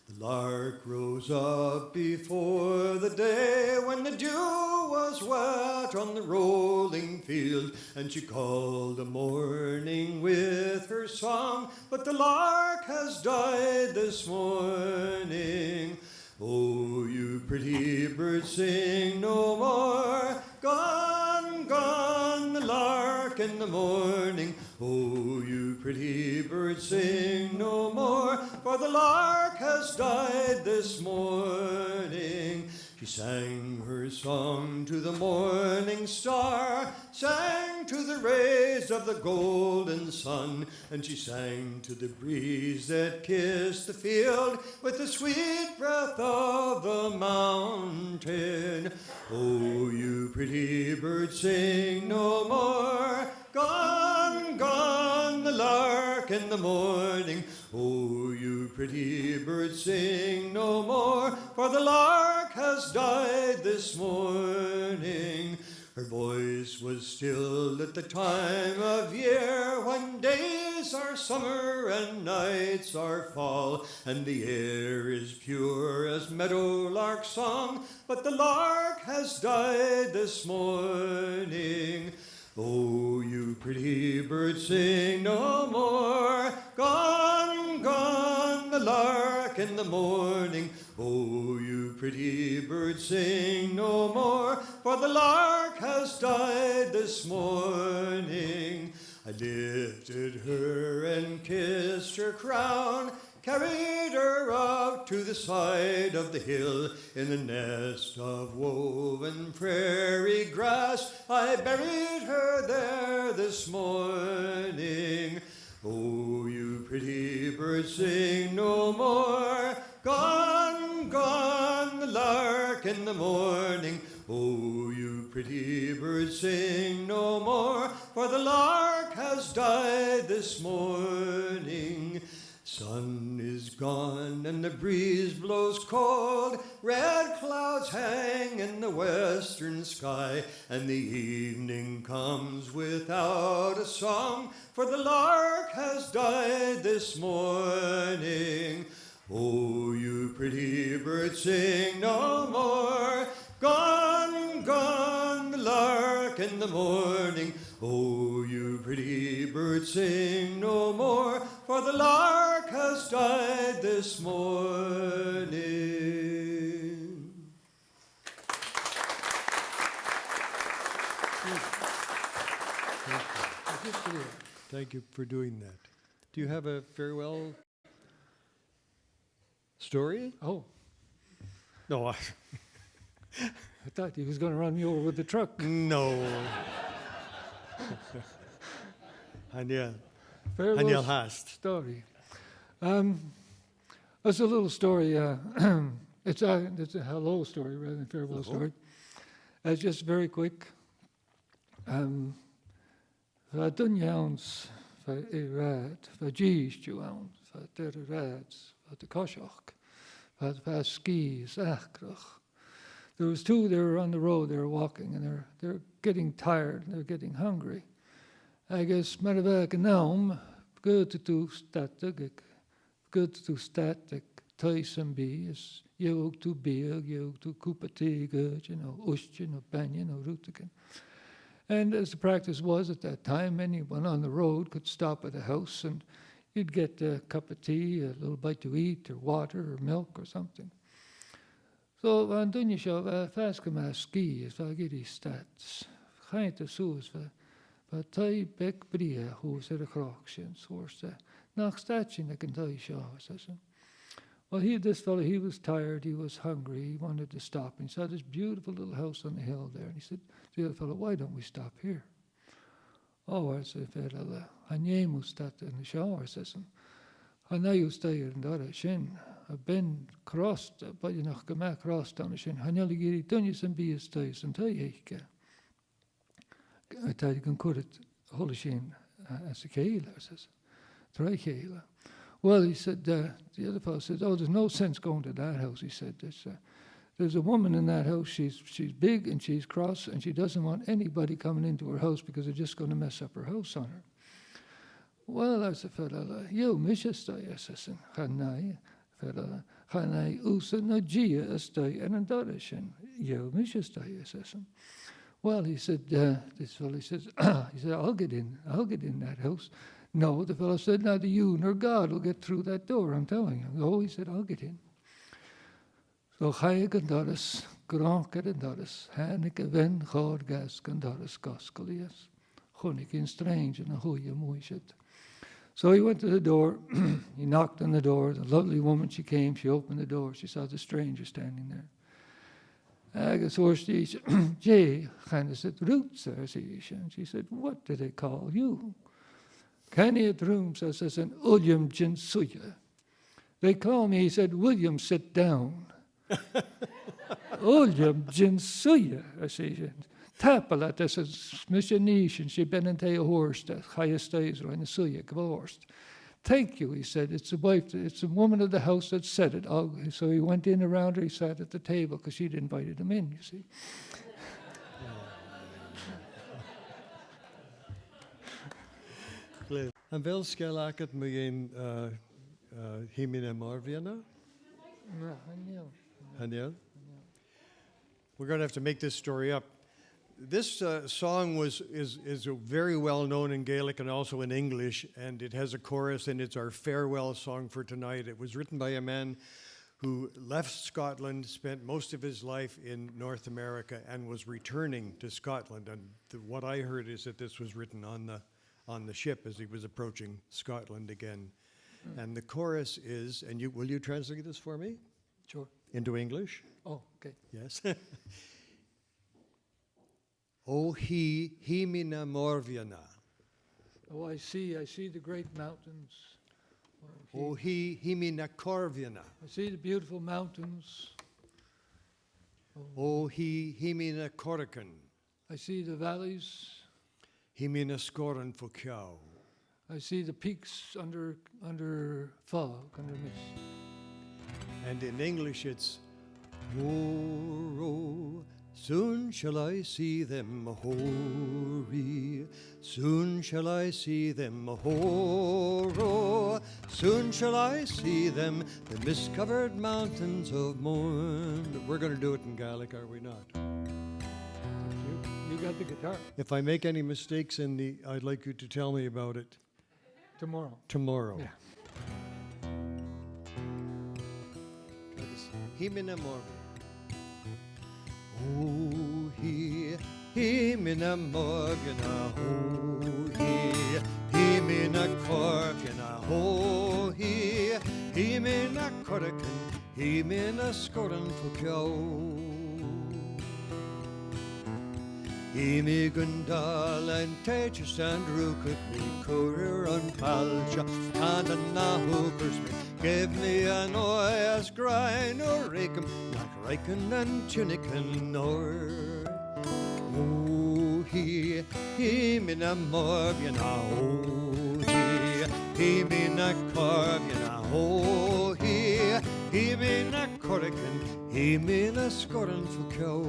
The lark rose up before the day when the dew was wet on the rolling field, and she called the morning with her song. But the lark has died this morning. Oh, you pretty bird, sing no more. Gone, gone the lark in the morning. Oh, you pretty bird, sing no more. For the lark has died this morning. She sang her song to the morning star, sang to the rays of the golden sun, and she sang to the breeze that kissed the field with the sweet breath of the mountain. Oh, you pretty bird, sing no more. Gone, gone, the lark in the morning. Oh, you pretty bird, sing no more, for the lark has died this morning. Her voice was still at the time of year when days are summer and nights are fall, and the air is pure as meadowlark song, but the lark has died this morning. Oh, you pretty bird, sing no more. Gone, gone, the lark in the morning. Oh, you pretty bird, sing no more, for the lark has died this morning. I lifted her and kissed her crown, carried her out to the side of the hill. In a nest of woven prairie grass, I buried her there this morning. Oh, you pretty bird, sing no more. Gone, gone, the lark in the morning. Oh, you pretty bird, sing no more, for the lark has died this morning. Sun is gone and the breeze blows cold, red clouds hang in the western sky, and the evening comes without a song, for the lark has died this morning. Oh, you pretty bird, sing no more. Gone, gone, the lark in the morning. Oh, you pretty bird, sing no more, for the lark has died this morning. Thank you for doing that. Do you have a farewell story? Oh, No, I thought he was going to run me over with the truck. no. Hanya Farewell hast. story. It's a little story. It's a hello story rather than farewell story. It's just very quick. Va dunjans, va irad, va gistuan, va derrads, va de koshach, va skis, achrach. There was two. They were on the road. They were walking, and they're getting tired. They're getting hungry. I guess Maravak naum good to static, Tyson B is you to big, you to kupati good, ushin or banyan or rutigan. And as the practice was at that time, anyone on the road could stop at a house and you'd get a cup of tea, a little bite to eat, or water, or milk, or something. So van doen je zo vaske maar ski is van die stats. Geen te soos van tai bek brie hoe ze de graagschen soort ze. Nach statje ik kan tai zo says. Well, this fellow, he was tired, he was hungry, he wanted to stop. And he saw this beautiful little house on the hill there. And he said to the other fellow, why don't we stop here? Oh, I said, fellow, I must start in the shower, says him. And I used to stay in that shin. I've been crossed, but you know, come back crossed on the shin. And you'll get it done, you can be a stays and tell you, I tell you, can cut it, hold the shin as a keiler, says. Try keiler. Well, he said, the other fellow said, oh, there's no sense going to that house. He said, there's a woman in that house, she's big and she's cross and she doesn't want anybody coming into her house because they're just going to mess up her house on her. Well, I said, fellow, you miss a stay, I said, Hanai, fellow, Hanai, usa no gia a stay and a dorishin, you miss a stay, I said. Well, he said, this fellow says, he said, I'll get in that house. No, the fellow said, neither you nor God will get through that door, I'm telling you. Oh, he said, I'll get in. So Chaya Gandaris, Granke Gandaris, Haneke Ven, Chorgas Gandaris, Goskalias, Chonikin Strange, and a Huya Muishet. So he went to the door, he knocked on the door, the lovely woman, she came, she opened the door, she saw the stranger standing there. agus orstí Jay kind of said, roots, and she said, what do they call you? Kenny at rooms, I says, an William Jinsuya. They call me, he said, William, sit down. William Jinsuya, I say, Tapala, this is Mission Nation, she been in a horse, the highest days, or in the Suya, horse. Thank you, he said. It's the wife, it's the woman of the house that said it. Oh, so he went in around her, he sat at the table because she'd invited him in, you see. En wel skelaket me een himine Marviana. Haniel. We're going to have to make this story up. This song is very well known in Gaelic and also in English, and it has a chorus, and it's our farewell song for tonight. It was written by a man who left Scotland, spent most of his life in North America, and was returning to Scotland. And what I heard is that this was written on the ship as he was approaching Scotland again. And the chorus is, and will you translate this for me? Sure. Into English? Oh, okay. Yes. O he mina morviana. Oh, I see the great mountains. O he mina corviana. I see the beautiful mountains. O he mina corrican. I see the valleys. He mina scoran for cow. I see the peaks under fog, under mist. And in English it's oh, soon shall I see them, hoary. Soon shall I see them, ho soon shall I see them, the mist-covered mountains of morn. We're going to do it in Gaelic, are we not? You got the guitar. If I make any mistakes I'd like you to tell me about it Tomorrow. Yeah. Himina morvi. Oh, he mina morgana, oh, he mina corgana, oh, he mina corrican, he mina scoran for cow. He me gundal and teachers and rookut me courier on palcha and a nahookers me give me an oas grind or rakem not raken and tunican nor. Oh, he me na morgiana, oh, he me na corviana, oh, he me na corrican, he me na scoran for cow.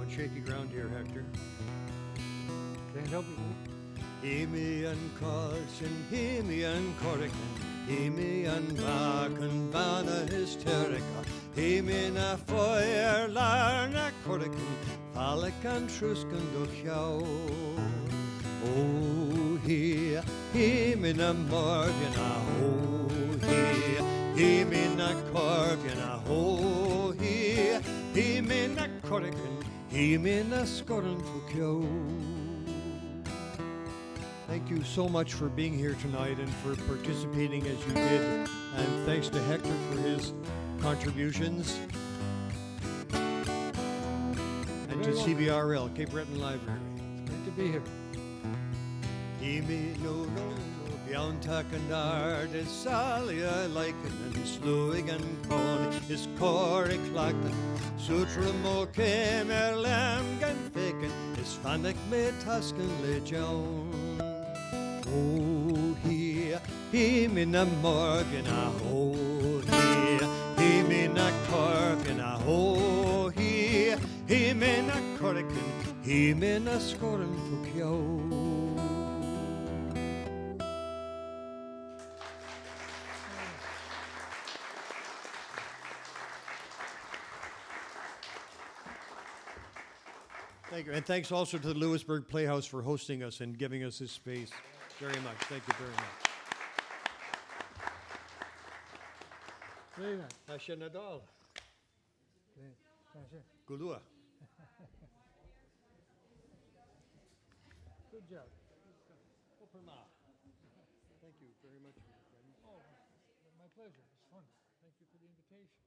Shaky ground here, Hector. Can't help it. Hemi and Carlson, Hemi and Corrigan, Hemi and Bacan, Vana Hysterica, Hemi na Fire, Larna Corrigan, Falic and Truscan Duchau. Oh, Hemi na Morgana, oh, Hemi na Corgana, oh, Hemi na Corrigan. He mina scoran for cow. Thank you so much for being here tonight and for participating as you did. And thanks to Hector for his contributions. And to CBRL, Cape Breton Library. It's great to be here. He me no beyond Takandard is Salia Lycan and Sluig and Con is Cory Clagden. Sutra mo came lamb gan faken is Fanic me Tuscan legion. Oh, he me na morgana, oh, he me na corgana, oh, he me na corrican, he me na scoran for kyo. Thank you. And thanks also to the Louisbourg Playhouse for hosting us and giving us this space very much. Thank you very much. Very nice. Hashanadal. Gulua. Good job. Thank you very much, my friend. Oh, my pleasure. It's fun. Thank you for the invitation.